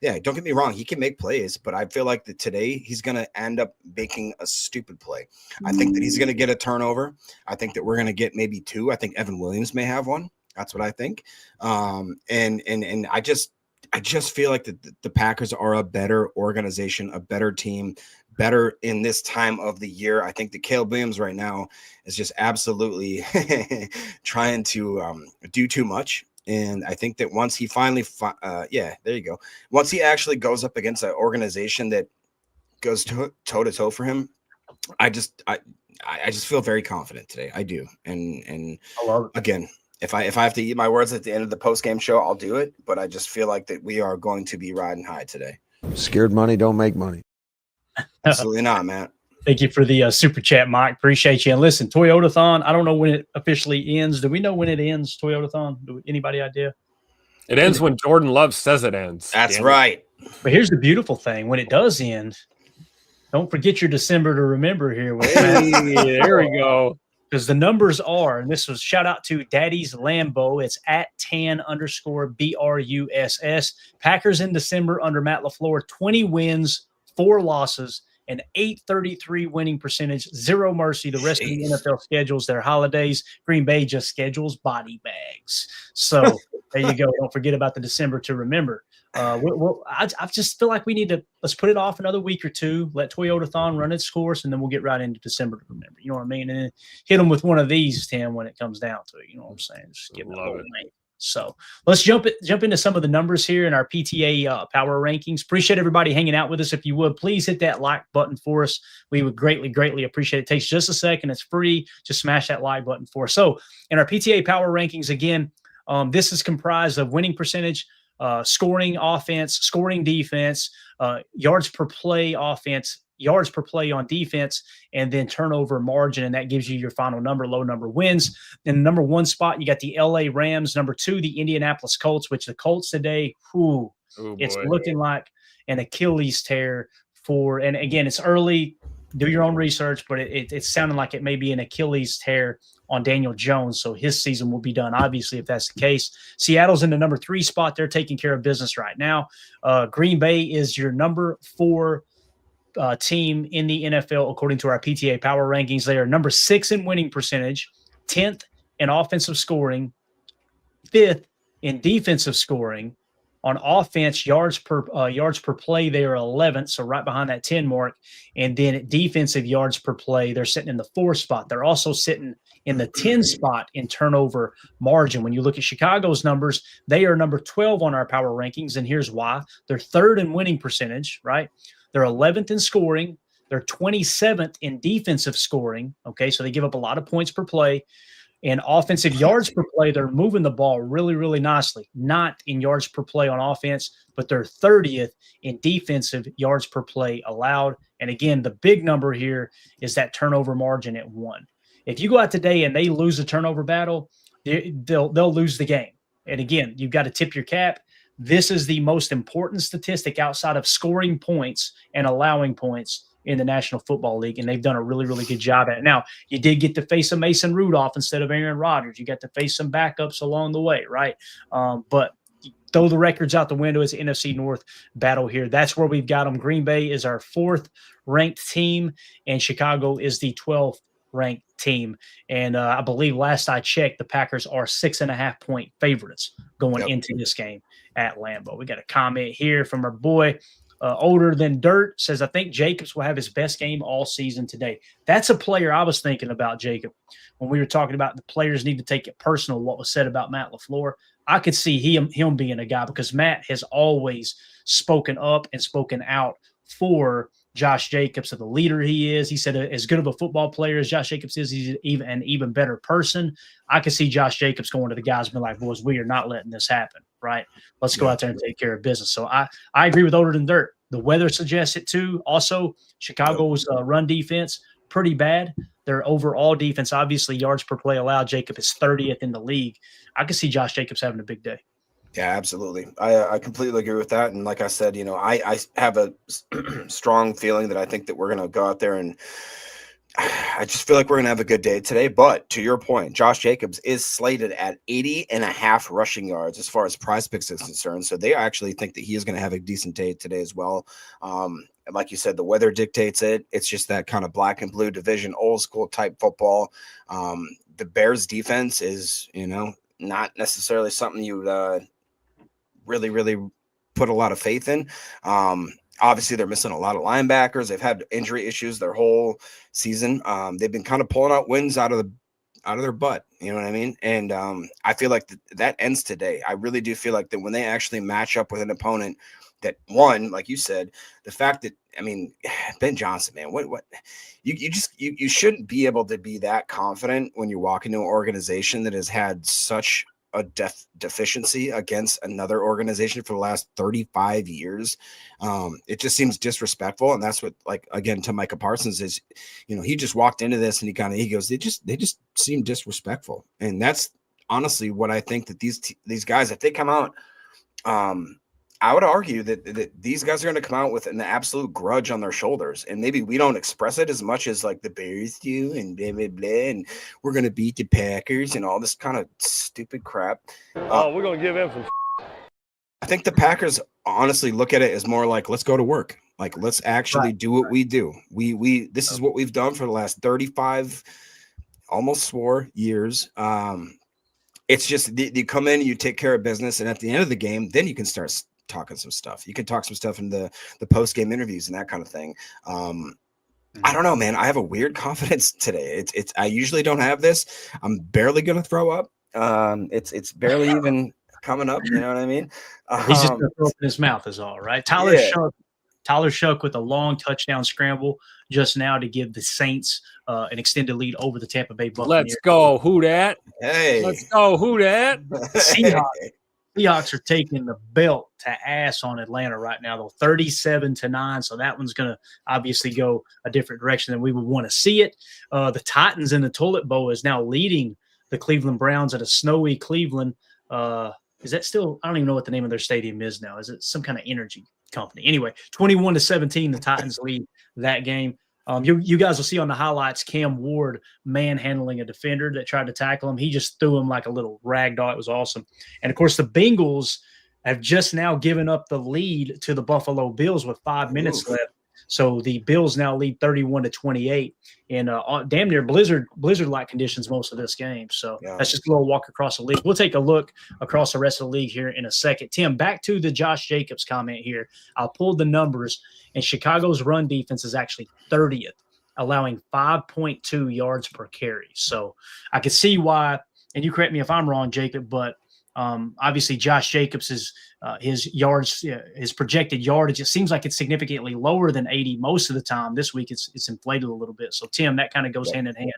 D: Don't get me wrong, he can make plays, but I feel like that today he's going to end up making a stupid play. I think that he's going to get a turnover. I think that we're going to get maybe 2. I think Evan Williams may have one. That's what I think. And I just feel like the Packers are a better organization, a better team, better in this time of the year. I think that Caleb Williams right now is just absolutely trying to do too much. And I think that once he finally, there you go. Once he actually goes up against an organization that goes toe to toe for him, I just feel very confident today. I do. And
B: I love it.
D: Again, if I have to eat my words at the end of the post game show, I'll do it. But I just feel like that we are going to be riding high today.
E: scared money don't make money.
D: Absolutely not, man.
B: Thank you for the super chat, Mike. Appreciate you. And listen, Toyotathon, I don't know when it officially ends. Do we know when it ends, Toyotathon? Anybody idea?
C: It ends when Jordan Love says it ends.
D: That's right.
B: But here's the beautiful thing. When it does end, don't forget your December to remember here.
C: Hey, there we go.
B: Because the numbers are, and this was shout out to Daddy's Lambeau. It's at @tan_BRUSS. Packers in December under Matt LaFleur, 20 wins, 4 losses, an .833 winning percentage, 0 mercy. The rest of the NFL schedules their holidays. Green Bay just schedules body bags. So there you go. Don't forget about the December to remember. I just feel like we need to let's put it off another week or two. Let Toyotathon run its course, and then we'll get right into December to remember. You know what I mean? And then hit them with one of these, Tim, when it comes down to it. You know what I'm saying? Just give it a little name. So let's jump into some of the numbers here in our PTA power rankings. Appreciate everybody hanging out with us. If you would, please hit that like button for us. We would greatly, greatly appreciate it. It takes just a second. It's free. Just smash that like button for us. So in our PTA power rankings, again, this is comprised of winning percentage, scoring offense, scoring defense, yards per play offense, yards per play on defense, and then turnover margin, and that gives you your final number. Low number wins. In the number 1 spot, you got the LA Rams. Number 2, the Indianapolis Colts, which the Colts today, it's looking like an Achilles tear and again, it's early. Do your own research, but it's sounding like it may be an Achilles tear on Daniel Jones, so his season will be done, obviously, if that's the case. Seattle's in the number 3 spot. They're taking care of business right now. Green Bay is your number 4 team in the NFL, according to our PTA power rankings. They are number 6 in winning percentage, 10th in offensive scoring, 5th in defensive scoring. On offense, yards per play, they are 11th, so right behind that 10 mark. And then defensive yards per play, they're sitting in the 4th spot. They're also sitting in the 10 spot in turnover margin. When you look at Chicago's numbers, they are number 12 on our power rankings, and here's why. They're 3rd in winning percentage, right? They're 11th in scoring. They're 27th in defensive scoring, okay? So they give up a lot of points per play. And offensive yards per play, they're moving the ball really, really nicely. Not in yards per play on offense, but they're 30th in defensive yards per play allowed. And again, the big number here is that turnover margin at 1. If you go out today and they lose a turnover battle, they'll lose the game. And again, you've got to tip your cap. This is the most important statistic outside of scoring points and allowing points in the National Football League, and they've done a really, really good job at it. Now, you did get to face a Mason Rudolph instead of Aaron Rodgers. You got to face some backups along the way, right? But throw the records out the window. It's an NFC North battle here. That's where we've got them. Green Bay is our 4th ranked team, and Chicago is the 12th ranked team. And I believe last I checked, the Packers are 6.5-point favorites going into this game at Lambeau. We got a comment here from our boy, Older Than Dirt, says, I think Jacobs will have his best game all season today. That's a player I was thinking about, Jacob, when we were talking about the players need to take it personal, what was said about Matt LaFleur. I could see him being a guy, because Matt has always spoken up and spoken out for Josh Jacobs and the leader he is. He said as good of a football player as Josh Jacobs is, he's an even better person. I could see Josh Jacobs going to the guys and be like, boys, we are not letting this happen, right? Let's go out there and take care of business. So I agree with Older Than Dirt. The weather suggests it too. Also, Chicago's run defense, pretty bad. Their overall defense, obviously, yards per play allowed, Jacob is 30th in the league. I could see Josh Jacobs having a big day.
D: Yeah, absolutely. I completely agree with that. And like I said, I have a strong feeling that I think that we're going to go out there and I just feel like we're going to have a good day today. But to your point, Josh Jacobs is slated at 80.5 rushing yards as far as Prize Picks is concerned. So they actually think that he is going to have a decent day today as well. Like you said, the weather dictates it. It's just that kind of black and blue division, old school type football. The Bears defense is, not necessarily something you would really, really put a lot of faith in. Obviously, they're missing a lot of linebackers. They've had injury issues their whole season. They've been kind of pulling out wins out of their butt. You know what I mean? And I feel like that ends today. I really do feel like that when they actually match up with an opponent that won, like you said, the fact that, Ben Johnson, man, what you shouldn't be able to be that confident when you walk into an organization that has had such a deficiency against another organization for the last 35 years. It just seems disrespectful. And that's what, like, again, to Micah Parsons is, he just walked into this and he goes, they just seem disrespectful. And that's honestly what I think that these guys, if they come out, I would argue that these guys are going to come out with an absolute grudge on their shoulders, and maybe we don't express it as much as like the Bears do, and blah blah blah, and we're going to beat the Packers and all this kind of stupid crap.
E: We're going to give him some.
D: I think the Packers honestly look at it as more like, let's go to work, like let's actually do what we do. This is what we've done for the last 35, almost 4 years. It's just you come in, you take care of business, and at the end of the game, then you can start talking some stuff. You can talk some stuff in the post-game interviews and that kind of thing. I don't know, man. I have a weird confidence today. I usually don't have this. I'm barely gonna throw up. It's barely even coming up. You know what I mean?
B: He's just gonna throw up in his mouth is all, right? Tyler Shuck with a long touchdown scramble just now to give the Saints an extended lead over the Tampa Bay Buccaneers.
C: Let's go. Who dat?
D: Hey.
C: Let's go. Who dat?
B: Seahawks are taking the belt to ass on Atlanta right now, though, 37-9. So that one's going to obviously go a different direction than we would want to see it. The Titans in the toilet bowl is now leading the Cleveland Browns at a snowy Cleveland. Is that still? I don't even know what the name of their stadium is now. Is it some kind of energy company? Anyway, 21-17, the Titans lead that game. You guys will see on the highlights Cam Ward manhandling a defender that tried to tackle him. He just threw him like a little rag doll. It was awesome. And, of course, the Bengals have just now given up the lead to the Buffalo Bills with 5 minutes left. So the Bills now lead 31-28 in damn near blizzard-like conditions most of this game. So that's just a little walk across the league. We'll take a look across the rest of the league here in a second. Tim, back to the Josh Jacobs comment here. I'll pull the numbers. And Chicago's run defense is actually 30th, allowing 5.2 yards per carry. So I could see why, and you correct me if I'm wrong, Jacob, but obviously Josh Jacobs is his yards, his projected yardage, it seems like it's significantly lower than 80 most of the time. This week it's inflated a little bit. So Tim, that kind of goes hand in hand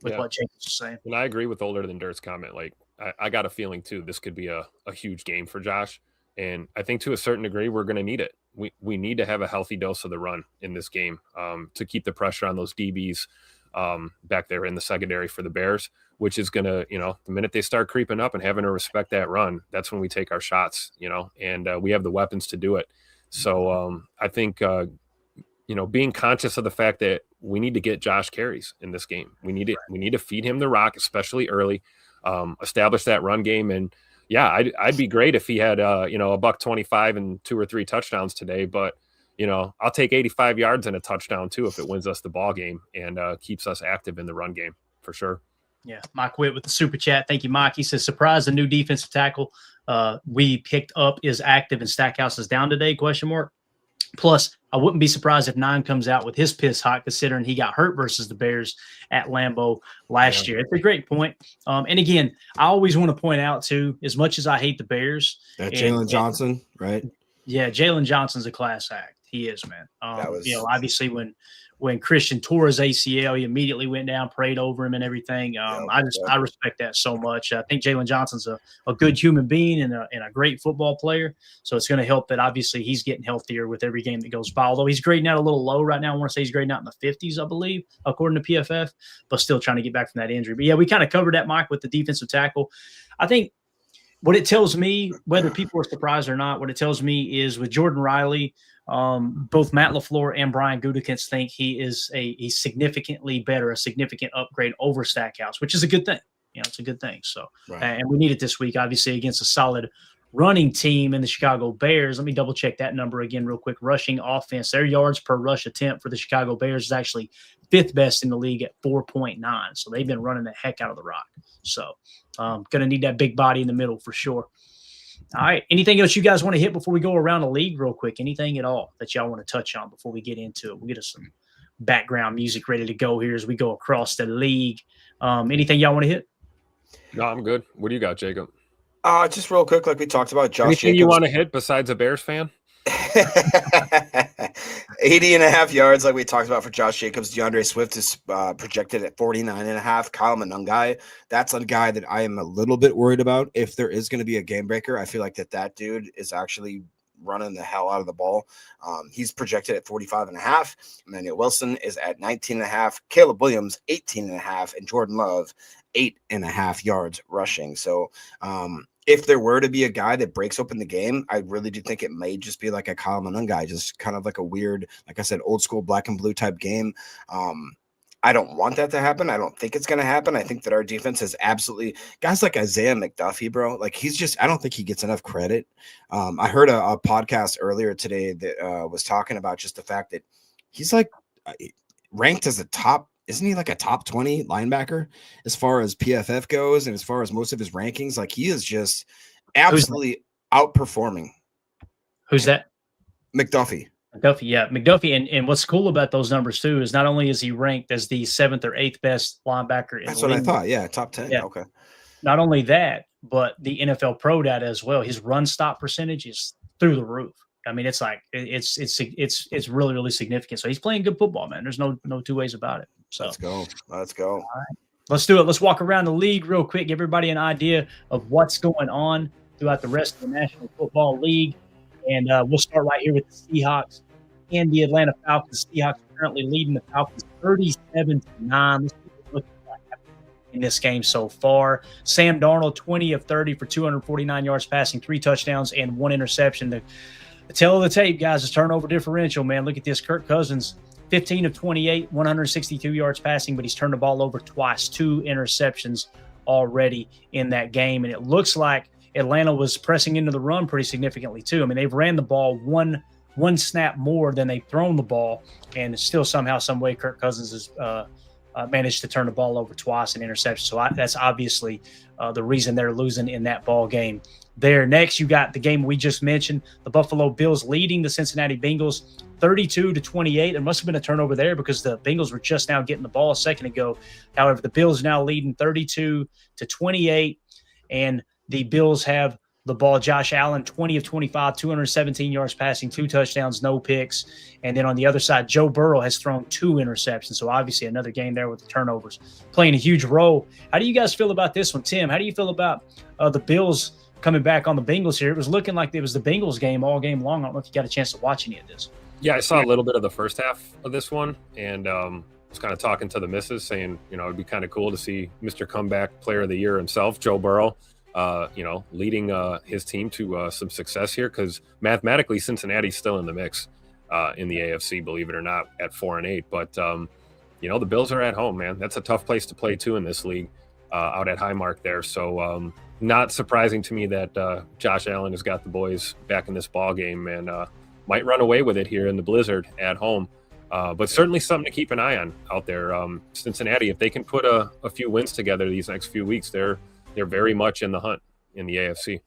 B: with what Jacobs is saying.
C: And I agree with Older Than Dirt's comment. Like I got a feeling too, this could be a huge game for Josh. And I think to a certain degree, we're going to need it. We need to have a healthy dose of the run in this game to keep the pressure on those DBs back there in the secondary for the Bears, which is going to, the minute they start creeping up and having to respect that run, that's when we take our shots, and we have the weapons to do it. So I think, being conscious of the fact that we need to get Josh carries in this game. We need to feed him the rock, especially early, establish that run game. And yeah, I'd be great if he had, $125 and 2 or 3 touchdowns today, but I'll take 85 yards and a touchdown too if it wins us the ball game and keeps us active in the run game for sure.
B: Yeah, Mike Witt with the super chat. Thank you, Mike. He says, surprise, the new defensive tackle we picked up is active and Stackhouse is down today, ? Plus, I wouldn't be surprised if 9 comes out with his piss hot considering he got hurt versus the Bears at Lambeau last year. It's a great point. And again, I always want to point out too, as much as I hate the Bears.
D: That Jalen Johnson, right?
B: Yeah, Jalen Johnson's a class act. He is, man.
D: That was,
B: obviously when Christian tore his ACL, he immediately went down, prayed over him and everything. I respect that so much. I think Jalen Johnson's a good human being and a great football player. So it's going to help that obviously he's getting healthier with every game that goes by. Although he's grading out a little low right now. I want to say he's grading out in the 50s, I believe, according to PFF, but still trying to get back from that injury. But yeah, we kind of covered that, Mike, with the defensive tackle. I think what it tells me, whether people are surprised or not, what it tells me is with Jordan Riley, both Matt LaFleur and Brian Gutekunst think he is a significantly better, a significant upgrade over Stackhouse, which is a good thing. It's a good thing. So,
D: right.
B: And we need it this week, obviously, against a solid running team in the Chicago Bears. Let me double check that number again real quick. Rushing offense, their yards per rush attempt for the Chicago Bears is actually 5th best in the league at 4.9. So they've been running the heck out of the rock. So going to need that big body in the middle for sure. All right. Anything else you guys want to hit before we go around the league real quick? Anything at all that y'all want to touch on before we get into it? We'll get us some background music ready to go here as we go across the league. Anything y'all want to hit?
C: No, I'm good. What do you got, Jacob?
D: Just real quick, like we talked about, Josh
C: Anything
D: Jacobs.
C: you want to hit besides a Bears fan?
D: 80.5 yards, like we talked about for Josh Jacobs. DeAndre Swift is projected at 49.5. Kyle Monangai, that's a guy that I am a little bit worried about. If there is going to be a game breaker, I feel like that dude is actually running the hell out of the ball. He's projected at 45.5. Emmanuel Wilson is at 19.5. Caleb Williams, 18.5. And Jordan Love, 8.5 yards rushing. So, if there were to be a guy that breaks open the game, I really do think it may just be like a Kyle Monangai, just kind of like a weird, like I said, old school black and blue type game. I don't want that to happen. I don't think it's going to happen. I think that our defense is absolutely guys like Isaiah McDuffie, bro. Like I don't think he gets enough credit. I heard a podcast earlier today that was talking about just the fact that he's like ranked as a top. Isn't he like a top 20 linebacker as far as PFF goes and as far as most of his rankings? Like he is just absolutely outperforming.
B: Who's that?
D: McDuffie.
B: McDuffie, yeah. McDuffie, and what's cool about those numbers too is not only is he ranked as the 7th or 8th best linebacker in
D: That's
B: the
D: what
B: league,
D: I thought. Yeah, top 10.
B: Yeah.
D: Okay.
B: Not only that, but the NFL Pro data as well. His run stop percentage is through the roof. I mean, it's like it's really, really significant. So he's playing good football, man. There's no two ways about it. So
D: Let's go.
B: All right. Let's do it. Let's walk around the league real quick, give everybody an idea of what's going on throughout the rest of the National Football League. And we'll start right here with the Seahawks and the Atlanta Falcons. Seahawks currently leading the Falcons 37-9. Let's look at what happened in this game so far. Sam Darnold, 20 of 30 for 249 yards passing, 3 touchdowns, and 1 interception. The tail of the tape, guys, is turnover differential, man. Look at this. Kirk Cousins, 15 of 28, 162 yards passing, but he's turned the ball over twice, 2 interceptions already in that game. And it looks like Atlanta was pressing into the run pretty significantly too. I mean, they've ran the ball one snap more than they've thrown the ball, and still somehow, some way, Kirk Cousins has managed to turn the ball over twice in interception. So that's obviously the reason they're losing in that ball game. There, next, you got the game we just mentioned, the Buffalo Bills leading the Cincinnati Bengals 32-28. There must have been a turnover there because the Bengals were just now getting the ball a second ago. However, the Bills now leading 32-28, and the Bills have the ball. Josh Allen, 20 of 25, 217 yards passing, 2 touchdowns, no picks. And then on the other side, Joe Burrow has thrown 2 interceptions. So obviously another game there with the turnovers playing a huge role. How do you guys feel about this one, Tim? How do you feel about the Bills coming back on the Bengals here? It was looking like it was the Bengals game all game long. I don't know if you got a chance to watch any of this.
C: Yeah, I saw a little bit of the first half of this one, and was kind of talking to the missus, saying, it'd be kind of cool to see Mr. Comeback Player of the Year himself, Joe Burrow, leading his team to some success here, because mathematically Cincinnati's still in the mix in the AFC, believe it or not, at 4-8. But the Bills are at home, man. That's a tough place to play too in this league, out at Highmark there. So not surprising to me that Josh Allen has got the boys back in this ball game and might run away with it here in the blizzard at home. But certainly something to keep an eye on out there. Cincinnati, if they can put a few wins together these next few weeks, they're very much in the hunt in the AFC.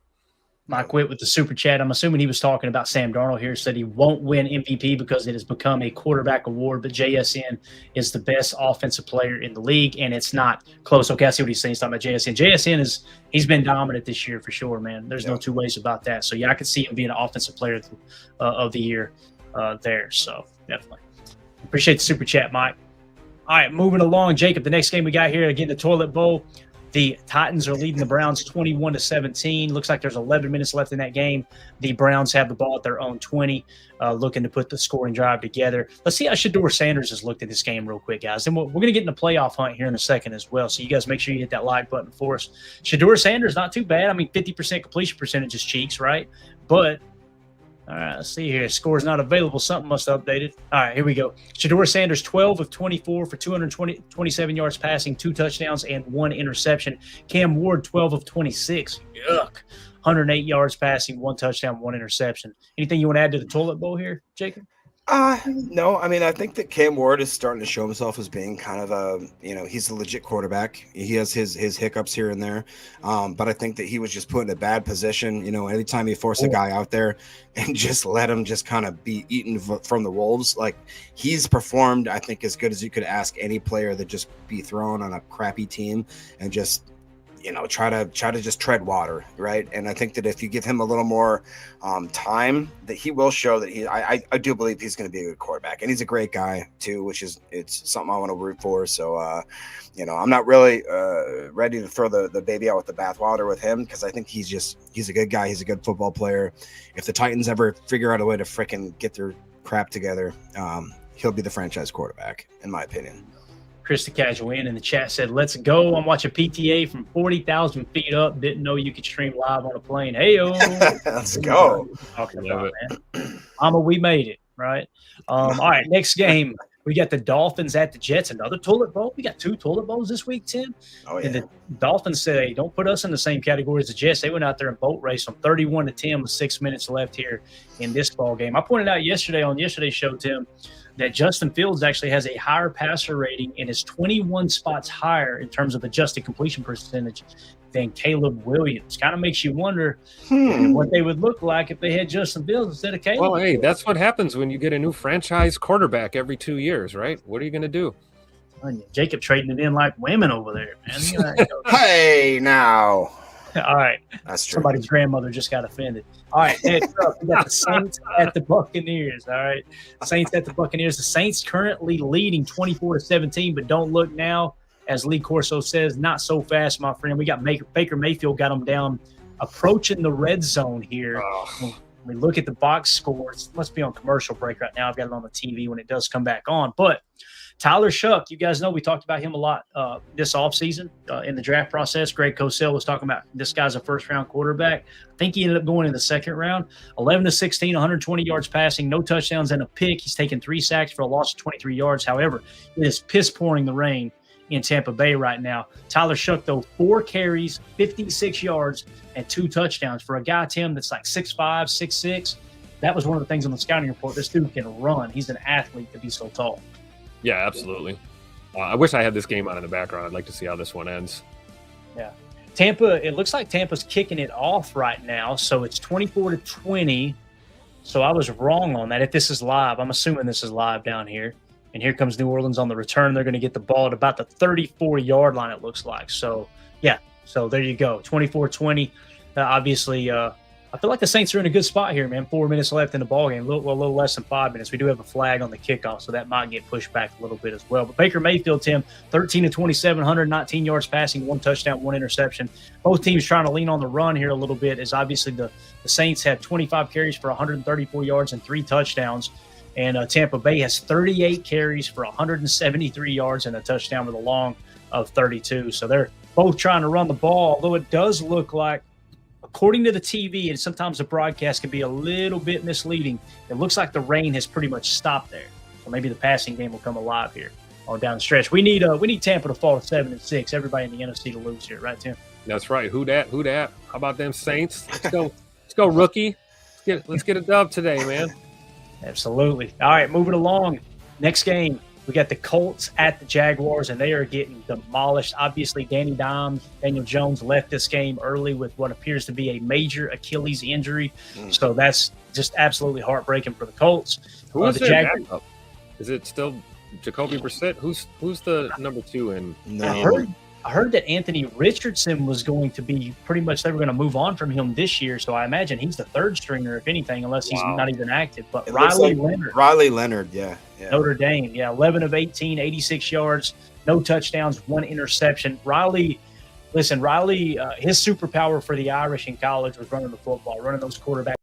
B: Mike Witt with the super chat. I'm assuming he was talking about Sam Darnold here, said he won't win MVP because it has become a quarterback award, but JSN is the best offensive player in the league, and it's not close. Okay, I see what he's saying. He's talking about JSN. JSN he's been dominant this year for sure, man. There's no two ways about that. So, yeah, I could see him being an offensive player of the year there. So definitely appreciate the super chat, Mike. All right, moving along, Jacob. The next game we got here, again, the Toilet Bowl. The Titans are leading the Browns 21-17. Looks like there's 11 minutes left in that game. The Browns have the ball at their own 20, looking to put the scoring drive together. Let's see how Shedeur Sanders has looked at this game real quick, guys. And we're going to get in the playoff hunt here in a second as well. So you guys make sure you hit that like button for us. Shedeur Sanders, not too bad. I mean, 50% completion percentage is cheeks, right? But all right, let's see here. Score's not available. Something must have updated. All right, here we go. Shedeur Sanders, 12 of 24 for 227 yards passing, 2 touchdowns, and 1 interception. Cam Ward, 12 of 26. Yuck. 108 yards passing, 1 touchdown, 1 interception. Anything you want to add to the Toilet Bowl here, Jacob?
D: No. I mean, I think that Cam Ward is starting to show himself as being kind of a, he's a legit quarterback. He has his hiccups here and there. But I think that he was just put in a bad position. Anytime you force a guy out there and just let him just kind of be eaten from the wolves, like he's performed, I think, as good as you could ask any player that just be thrown on a crappy team and just, try to just tread water, right? And I think that if you give him a little more time, that he will show that I do believe he's going to be a good quarterback, and he's a great guy too, it's something I want to root for. So, I'm not really ready to throw the baby out with the bathwater with him, because I think he's a good guy. He's a good football player. If the Titans ever figure out a way to frickin' get their crap together, he'll be the franchise quarterback, in my opinion.
B: Chris the Casual in the chat said, let's go. I'm watching PTA from 40,000 feet up. Didn't know you could stream live on a plane. Hey-o.
D: Let's go.
B: Talking about, man. Mama, we made it, right? All right, next game. We got the Dolphins at the Jets. Another Toilet Bowl. We got 2 Toilet Bowls this week, Tim.
D: Oh, yeah.
B: And the Dolphins said, hey, don't put us in the same category as the Jets. They went out there and boat raced them 31-10 with 6 minutes left here in this ball game. I pointed out yesterday on yesterday's show, Tim, that Justin Fields actually has a higher passer rating and is 21 spots higher in terms of adjusted completion percentage than Caleb Williams. Kind of makes you wonder what they would look like if they had Justin Fields instead of Caleb.
C: Well, hey, that's what happens when you get a new franchise quarterback every 2 years, right? What are you going to do?
B: Jacob trading it in like women over there, man.
D: Hey, now.
B: All right.
D: That's true.
B: Somebody's grandmother just got offended. All right, next up, we got the Saints at the Buccaneers. All right, Saints at the Buccaneers. The Saints currently leading 24-17, but don't look now. As Lee Corso says, not so fast, my friend. We got Baker Mayfield got them down, approaching the red zone here. When we look at the box scores, it must be on commercial break right now. I've got it on the TV when it does come back on. But Tyler Shuck, you guys know we talked about him a lot this offseason in the draft process. Greg Cosell was talking about this guy's a first-round quarterback. I think he ended up going in the second round. 11-16, 120 yards passing, no touchdowns and a pick. He's taken 3 sacks for a loss of 23 yards. However, it is piss-pouring the rain in Tampa Bay right now. Tyler Shuck, though, 4 carries, 56 yards, and 2 touchdowns. For a guy, Tim, that's like 6'5", 6'6", that was one of the things on the scouting report. This dude can run. He's an athlete to be so tall.
C: Yeah, absolutely. I wish I had this game on in the background. I'd like to see how this one ends.
B: Yeah. Tampa, it looks like Tampa's kicking it off right now, so it's 24-20. So I was wrong on that. If this is live, I'm assuming this is live down here. And here comes New Orleans on the return. They're going to get the ball at about the 34-yard line, it looks like. So, yeah. So there you go. 24-20. Obviously, I feel like the Saints are in a good spot here, man. 4 minutes left in the ballgame, a little less than 5 minutes. We do have a flag on the kickoff, so that might get pushed back a little bit as well. But Baker Mayfield, Tim, 13-27, 119 yards passing, 1 touchdown, 1 interception. Both teams trying to lean on the run here a little bit, as obviously the Saints have 25 carries for 134 yards and 3 touchdowns. And Tampa Bay has 38 carries for 173 yards and a touchdown with a long of 32. So they're both trying to run the ball, although it does look like, according to the TV, and sometimes the broadcast can be a little bit misleading, it looks like the rain has pretty much stopped there. So maybe the passing game will come alive here on down the stretch. We need Tampa to fall to 7-6. Everybody in the NFC to lose here, right, Tim?
C: That's right. Who dat? How about them Saints? Let's go, rookie. Let's get a dub today, man.
B: Absolutely. All right, moving along. Next game, we got the Colts at the Jaguars, and they are getting demolished. Obviously, Daniel Jones left this game early with what appears to be a major Achilles injury. So that's just absolutely heartbreaking for the Colts.
C: Who is the Jaguars? Is it still Jacoby Brissett? Who's the number 2 in?
D: No.
B: I heard that Anthony Richardson was going to be they were going to move on from him this year. So I imagine he's the third stringer, if anything, unless he's not even active. But Riley
D: Leonard, yeah.
B: Notre Dame, 11 of 18, 86 yards, no touchdowns, 1 interception. Riley, his superpower for the Irish in college was running the football, running those quarterbacks.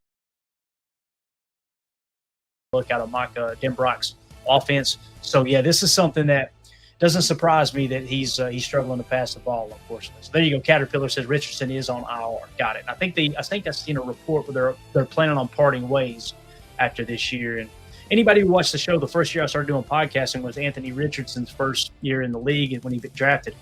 B: Look out of Mike Denbrock's offense. So, this is something that doesn't surprise me that he's struggling to pass the ball, unfortunately. So there you go. Caterpillar says Richardson is on IR. Got it. I think I've seen a report where they're planning on parting ways after this year. And anybody who watched the show, the first year I started doing podcasting was Anthony Richardson's first year in the league when he got drafted.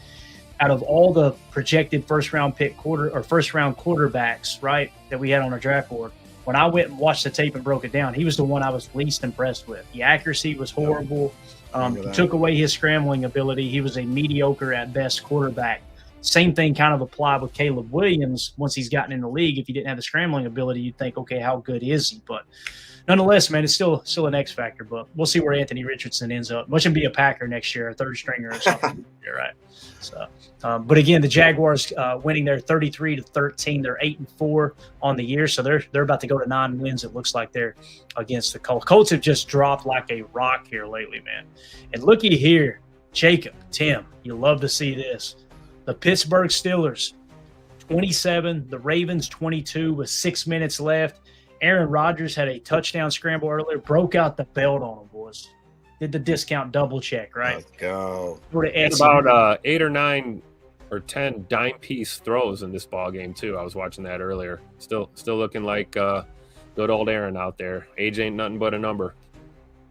B: Out of all the projected first-round quarterbacks, right, that we had on our draft board, when I went and watched the tape and broke it down, he was the one I was least impressed with. The accuracy was horrible. He took away his scrambling ability. He was a mediocre at best quarterback. Same thing kind of applied with Caleb Williams once he's gotten in the league. If he didn't have the scrambling ability, you'd think, okay, how good is he? But nonetheless, man, it's still an X factor. But we'll see where Anthony Richardson ends up. Watch him be a Packer next year, a third stringer or something. You're right. So, but again, the Jaguars winning their 33-13. They're 8-4 on the year, so they're about to go to 9 wins. It looks like they're against the Colts. Colts have just dropped like a rock here lately, man. And looky here, Jacob, Tim, you love to see this. The Pittsburgh Steelers, 27. The Ravens, 22, with 6 minutes left. Aaron Rodgers had a touchdown scramble earlier, broke out the belt on them, boys. Did the discount double check, right?
D: Let's go.
C: About 8 or 9 or 10 dime piece throws in this ball game too. I was watching that earlier. Still looking like good old Aaron out there. Age ain't nothing but a number.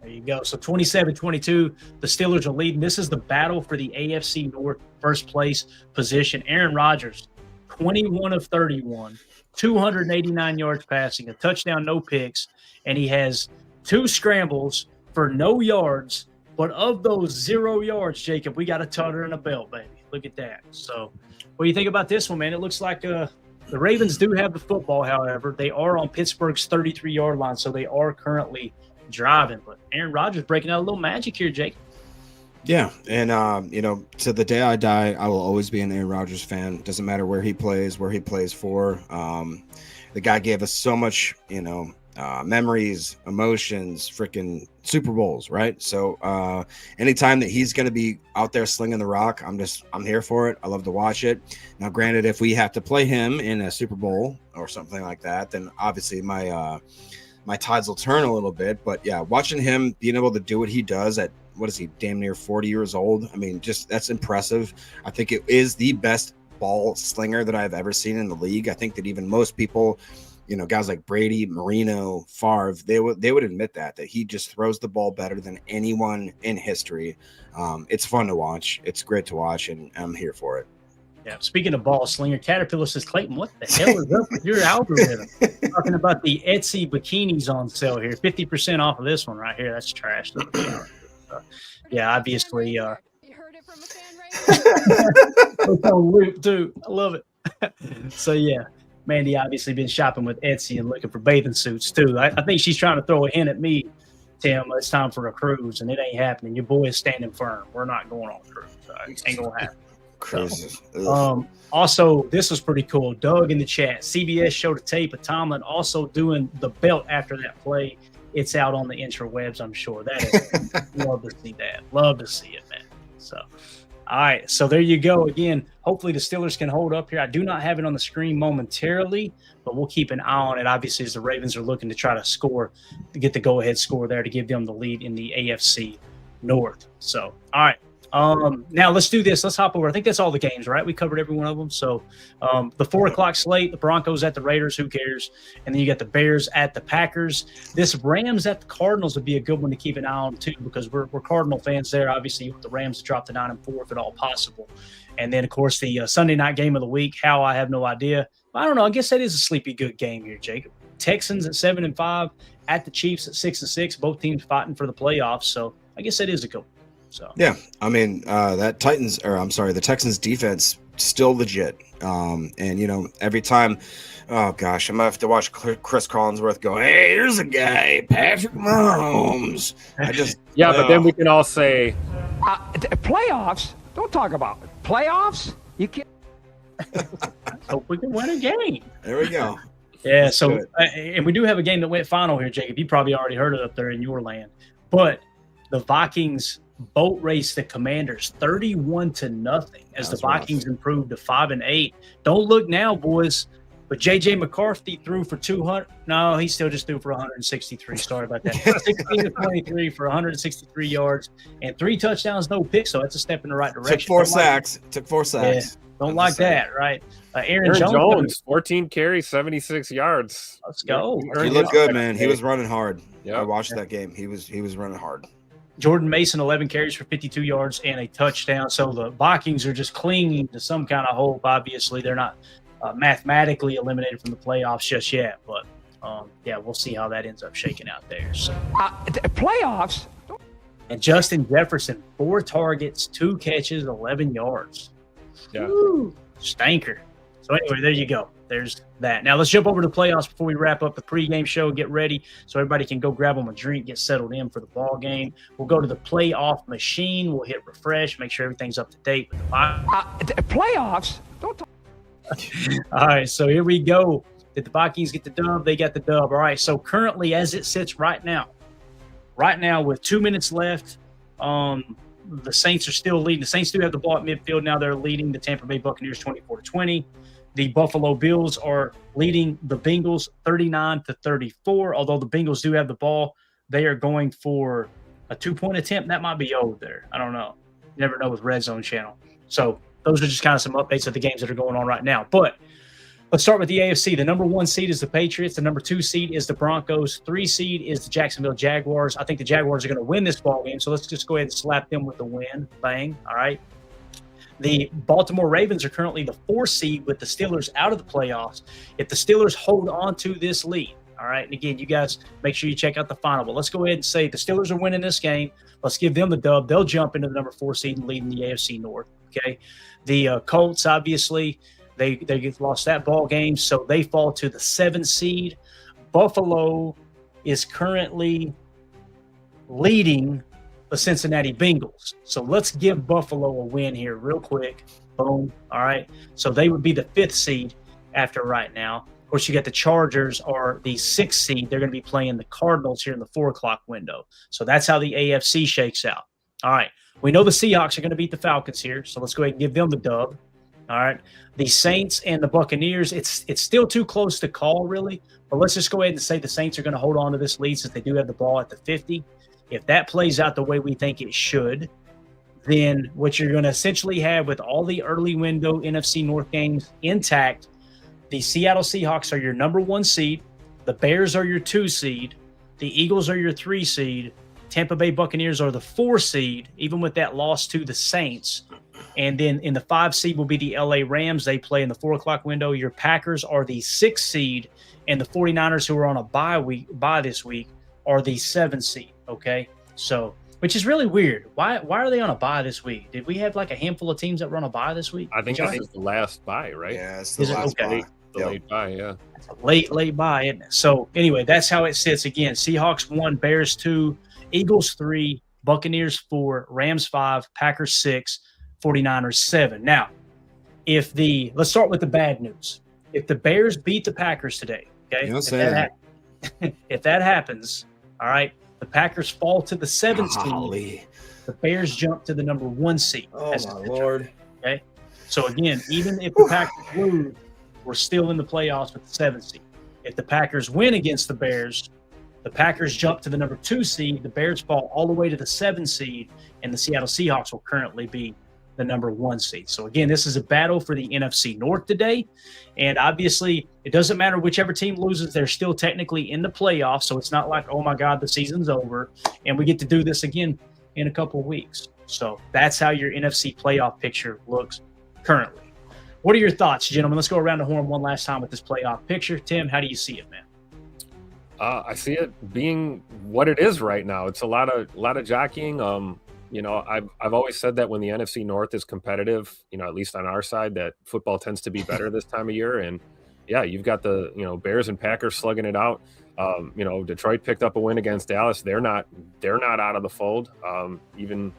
B: There you go. So 27-22, the Steelers are leading. This is the battle for the AFC North first place position. Aaron Rodgers, 21 of 31, 289 yards passing, a touchdown, no picks, and he has 2 scrambles for no yards. But of those 0 yards, Jacob, we got a tutter and a belt, baby. Look at that. So what do you think about this one, man? It looks like the Ravens do have the football, however. They are on Pittsburgh's 33-yard line, so they are currently driving. But Aaron Rodgers breaking out a little magic here, Jacob.
D: Yeah, and to the day I die, I will always be an Aaron Rodgers fan. Doesn't matter where he plays for. The guy gave us so much, memories, emotions, freaking Super Bowls, right? So anytime that he's going to be out there slinging the rock, I'm here for it. I love to watch it. Now, granted, if we have to play him in a Super Bowl or something like that, then obviously my tides will turn a little bit. But yeah, watching him being able to do what he does at, what is he, damn near 40 years old? I mean, just that's impressive. I think it is the best ball slinger that I've ever seen in the league. I think that even most people, guys like Brady, Marino, Favre, they would admit that he just throws the ball better than anyone in history. It's fun to watch. It's great to watch, and I'm here for it.
B: Yeah. Speaking of ball slinger, Caterpillar says, Clayton, what the hell is up with your algorithm? Talking about the Etsy bikinis on sale here. 50% off of this one right here. That's trash. Yeah, obviously.
F: You heard it from a fan, right?
B: It's on loop, too. I love it. So, yeah. Mandy obviously been shopping with Etsy and looking for bathing suits, too. I think she's trying to throw a hint at me, Tim. It's time for a cruise, and it ain't happening. Your boy is standing firm. We're not going on a cruise. It ain't going to happen.
D: Cruises.
B: Also, this was pretty cool. Doug in the chat. CBS showed a tape of Tomlin also doing the belt after that play. It's out on the interwebs, I'm sure. That is love to see that. Love to see it, man. So, all right. So there you go. Again, hopefully the Steelers can hold up here. I do not have it on the screen momentarily, but we'll keep an eye on it. Obviously, as the Ravens are looking to try to score, to get the go-ahead score there to give them the lead in the AFC North. So, all right. Now let's do this. Let's hop over. I think that's all the games, right? We covered every one of them. So the 4 o'clock slate, the Broncos at the Raiders, who cares? And then you got the Bears at the Packers. This Rams at the Cardinals would be a good one to keep an eye on too, because we're Cardinal fans there. Obviously, you want the Rams to drop to 9-4 if at all possible. And then, of course, the Sunday night game of the week. How, I have no idea. I don't know. I guess that is a sleepy good game here, Jacob. Texans at 7-5, at the Chiefs at 6-6. Both teams fighting for the playoffs. So I guess that is a good one. So
D: yeah, I mean the Texans defense still legit. And every time, oh gosh, I'm gonna have to watch Chris Collinsworth go, hey, here's a guy, Patrick Mahomes.
C: But then we can all say
G: playoffs. Don't talk about it. Playoffs? You can't.
B: Hope we can win a game.
D: There we go.
B: Yeah, so and we do have a game that went final here, Jacob. You probably already heard it up there in your land. But the Vikings boat raced the Commanders 31-0 as the Vikings improved to 5-8. Don't look now, boys. But J.J. McCarthy threw for 200. No, he still just threw for 163. Sorry about that. 16-23 for 163 yards and 3 touchdowns, no picks. So that's a step in the right direction.
D: Took 4 sacks.
B: Yeah, don't like that, right? Aaron
C: Jones, 14 carries, 76 yards.
B: Let's go.
D: He looked good, man. He was running hard.
C: Yep.
D: I watched that game. He was running hard.
B: Jordan Mason, 11 carries for 52 yards and a touchdown. So the Vikings are just clinging to some kind of hope. Obviously, they're not mathematically eliminated from the playoffs just yet. But, yeah, we'll see how that ends up shaking out there. So.
G: Playoffs?
B: And Justin Jefferson, 4 targets, 2 catches, 11 yards.
C: Yeah.
B: Woo, stanker. So anyway, there you go. There's that. Now let's jump over to the playoffs before we wrap up the pregame show and get ready so everybody can go grab them a drink, get settled in for the ball game. We'll go to the playoff machine. We'll hit refresh, make sure everything's up to date with the
G: Playoffs? Don't talk.
B: All right, so here we go. Did the Vikings get the dub? They got the dub. All right, so currently as it sits right now with 2 minutes left, the Saints are still leading. The Saints do have the ball at midfield now. They're leading the Tampa Bay Buccaneers 24-20. The Buffalo Bills are leading the Bengals 39-34. Although the Bengals do have the ball, they are going for a 2-point attempt. That might be old there. I don't know. You never know with Red Zone Channel. So those are just kind of some updates of the games that are going on right now. But let's start with the AFC. The number 1 seed is the Patriots. The number 2 seed is the Broncos. 3 seed is the Jacksonville Jaguars. I think the Jaguars are going to win this ball game, so let's just go ahead and slap them with the win. Bang. All right. The Baltimore Ravens are currently the 4 seed with the Steelers out of the playoffs. If the Steelers hold on to this lead, all right, and again, you guys make sure you check out the final. But let's go ahead and say the Steelers are winning this game. Let's give them the dub. They'll jump into the number 4 seed and lead in the AFC North. Okay. The Colts, obviously, they lost that ball game, so they fall to the 7 seed. Buffalo is currently leading the Cincinnati Bengals. So let's give Buffalo a win here real quick. Boom. All right. So they would be the 5th seed after right now. Of course, you got the Chargers are the 6th seed. They're going to be playing the Cardinals here in the 4 o'clock window. So that's how the AFC shakes out. All right. We know the Seahawks are going to beat the Falcons here. So let's go ahead and give them the dub. All right. The Saints and the Buccaneers, it's still too close to call, really. But let's just go ahead and say the Saints are going to hold on to this lead since they do have the ball at the 50. If that plays out the way we think it should, then what you're going to essentially have with all the early window NFC North games intact, the Seattle Seahawks are your number 1 seed. The Bears are your 2 seed. The Eagles are your 3 seed. Tampa Bay Buccaneers are the 4 seed, even with that loss to the Saints. And then in the 5 seed will be the LA Rams. They play in the 4 o'clock window. Your Packers are the 6 seed, and the 49ers, who are on a bye this week, are the 7 seed. Okay, so which is really weird. Why are they on a bye this week? Did we have like a handful of teams that were on a bye this week?
C: I think this is the last bye, right?
D: Yeah, it's the last bye.
C: The late bye, yeah.
B: It's a late bye, isn't it? So anyway, that's how it sits again. Seahawks 1, Bears 2, Eagles 3, Buccaneers 4, Rams 5, Packers 6, 49ers 7. Now, let's start with the bad news. If the Bears beat the Packers today, okay, if that happens, all right, the Packers fall to the 7th seed. The Bears jump to the number 1 seed.
D: Oh, my Lord.
B: Okay. So, again, even if the Packers lose, we're still in the playoffs with the 7th seed. If the Packers win against the Bears, the Packers jump to the number 2 seed. The Bears fall all the way to the 7th seed, and the Seattle Seahawks will currently be the number 1 seed. So, again, this is a battle for the NFC North today. And obviously, it doesn't matter whichever team loses. They're still technically in the playoffs. So it's not like, oh, my God, the season's over. And we get to do this again in a couple of weeks. So that's how your NFC playoff picture looks currently. What are your thoughts, gentlemen? Let's go around the horn one last time with this playoff picture. Tim, how do you see it, man?
C: I see it being what it is right now. It's a lot of jockeying. You know, I've always said that when the NFC North is competitive, you know, at least on our side, that football tends to be better this time of year. And yeah, you've got the, you know, Bears and Packers slugging it out. You know, Detroit picked up a win against Dallas. They're not out of the fold. Even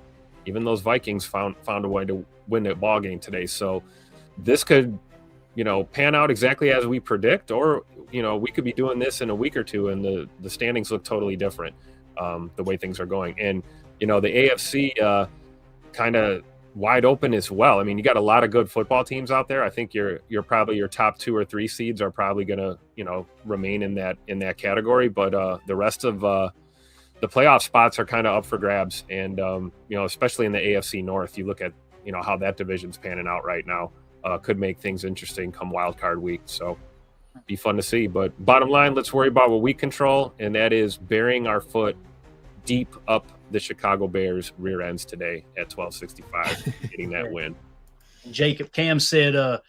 C: even those Vikings found a way to win the ball game today. So this could, pan out exactly as we predict, or, we could be doing this in a week or two and the standings look totally different, the way things are going. And, the AFC kind of wide open as well. I mean, you got a lot of good football teams out there. I think you're probably your top 2 or 3 seeds are probably going to, remain in that category. But the rest of the playoff spots are kind of up for grabs. And, especially in the AFC North, you look at, how that division's panning out right now, could make things interesting come wild card week. So be fun to see. But bottom line, let's worry about what we control. And that is burying our foot deep up the Chicago Bears rear ends today at 12:65, getting that win.
B: Jacob, Cam said, I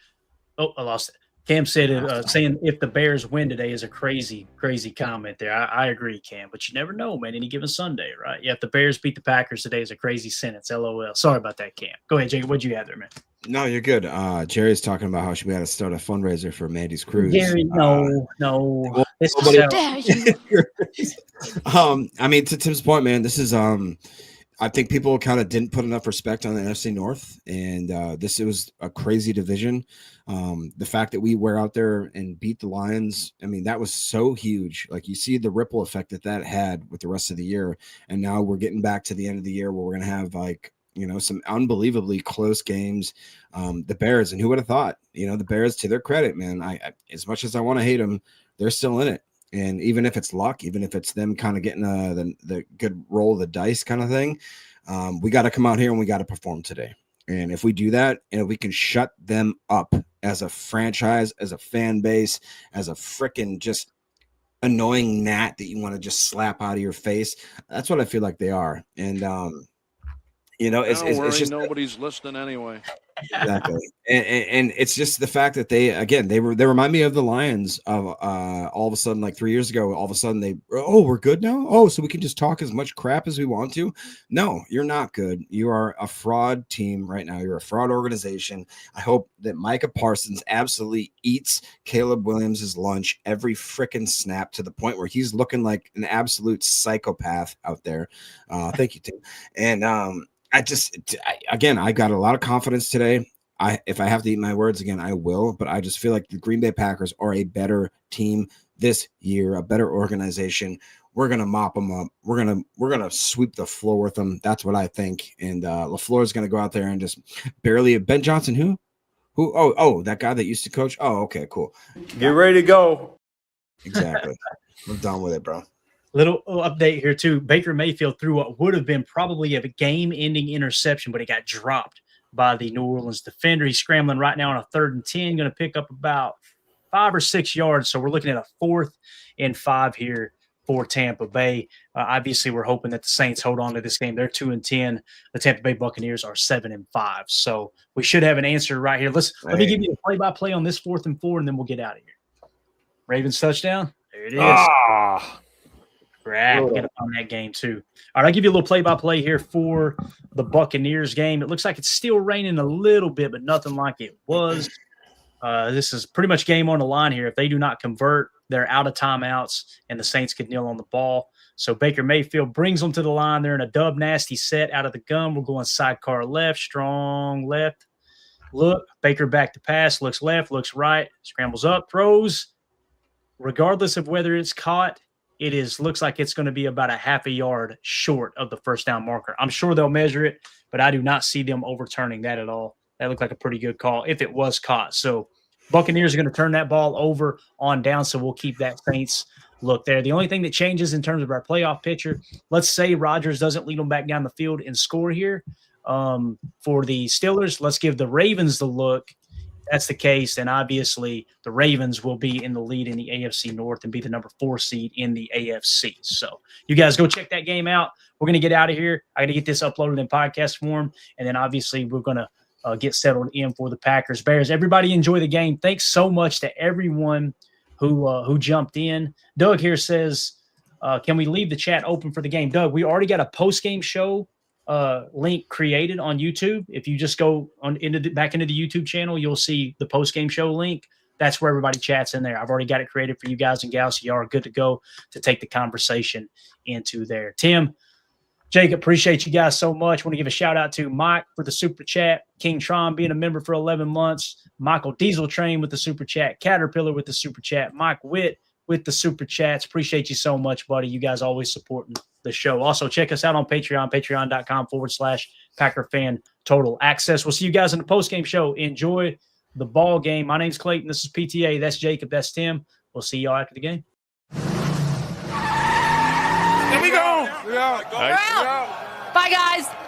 B: lost it. Cam said, saying if the Bears win today is a crazy, crazy comment there. I agree, Cam, but you never know, man, any given Sunday, right? Yeah, if the Bears beat the Packers today is a crazy sentence, LOL. Sorry about that, Cam. Go ahead, Jacob. What'd you have there, man?
H: No, you're good. Jerry's talking about how we got to start a fundraiser for Mandy's cruise.
B: Jerry, no.
H: Well,
B: This
H: I mean, to Tim's point, man, this is I think people kind of didn't put enough respect on the NFC North, and it was a crazy division. The fact that we were out there and beat the Lions, I mean, that was so huge. Like, you see the ripple effect that had with the rest of the year, and now we're getting back to the end of the year where we're going to have some unbelievably close games. The Bears, and who would have thought? The Bears, to their credit, man, I as much as I want to hate them, they're still in it. And even if it's luck, even if it's them kind of getting the good roll of the dice kind of thing, we got to come out here and we got to perform today. And if we do that, and if we can shut them up as a franchise, as a fan base, as a freaking just annoying gnat that you want to just slap out of your face, that's what I feel like they are. And it's just
I: nobody's listening anyway.
H: Exactly. And it's just the fact that they remind me of the Lions of all of a sudden, like 3 years ago, all of a sudden we're good now. So we can just talk as much crap as we want to. No, you're not good. You are a fraud team right now. You're a fraud organization. I hope that Micah Parsons absolutely eats Caleb Williams' lunch every freaking snap, to the point where he's looking like an absolute psychopath out there. Thank you, Tim. And I got a lot of confidence today. If I have to eat my words again, I will. But I just feel like the Green Bay Packers are a better team this year, a better organization. We're gonna mop them up. We're gonna sweep the floor with them. That's what I think. And LaFleur is gonna go out there and just barely. Ben Johnson, who? Oh, that guy that used to coach. Oh, okay, cool.
A: Get ready to go.
H: Exactly. I'm done with it, bro.
B: Little update here too. Baker Mayfield threw what would have been probably a game-ending interception, but it got dropped by the New Orleans defender. He's scrambling right now on a 3rd and 10, going to pick up about 5 or 6 yards. So we're looking at a 4th and 5 here for Tampa Bay. Obviously, we're hoping that the Saints hold on to this game. They're 2-10. The Tampa Bay Buccaneers are 7-5. So we should have an answer right here. Let me give you a play-by-play on this 4th and 4, and then we'll get out of here. Ravens touchdown. There it is. Get up on that game too. All right, I'll give you a little play-by-play here for the Buccaneers game. It looks like it's still raining a little bit, but nothing like it was. This is pretty much game on the line here. If they do not convert, they're out of timeouts, and the Saints could kneel on the ball. So Baker Mayfield brings them to the line. They're in a dub nasty set out of the gun. We're going sidecar left, strong left. Look, Baker back to pass, looks left, looks right, scrambles up, throws. Regardless of whether it's caught, looks like it's going to be about a half a yard short of the first down marker. I'm sure they'll measure it, but I do not see them overturning that at all. That looked like a pretty good call if it was caught. So Buccaneers are going to turn that ball over on down, so we'll keep that Saints look there. The only thing that changes in terms of our playoff picture, let's say Rodgers doesn't lead them back down the field and score here for the Steelers. Let's give the Ravens the look. That's the case, then obviously the Ravens will be in the lead in the AFC North and be the number 4 seed in the AFC. So you guys go check that game out. We're going to get out of here. I got to get this uploaded in podcast form, and then obviously we're going to get settled in for the Packers Bears. Everybody enjoy the game. Thanks so much to everyone who jumped in. Doug here says, can we leave the chat open for the game? Doug, we already got a post-game show link created on YouTube. If you just go back into the YouTube channel, you'll see the post-game show link. That's where everybody chats in there. I've already got it created for you guys and gals, so y'all are good to go to take the conversation into there. Tim, Jacob, appreciate you guys so much. Want to give a shout out to Mike for the super chat, King Tron being a member for 11 months, Michael Diesel Train with the super chat, Caterpillar with the super chat, Mike Witt with the super chats. Appreciate you so much, buddy. You guys always supporting the show. Also, check us out on Patreon, patreon.com/Packer Fan Total Access. We'll see you guys in the postgame show. Enjoy the ball game. My name's Clayton. This is PTA. That's Jacob. That's Tim. We'll see y'all after the game.
F: Here we go. We're out. Bye, guys.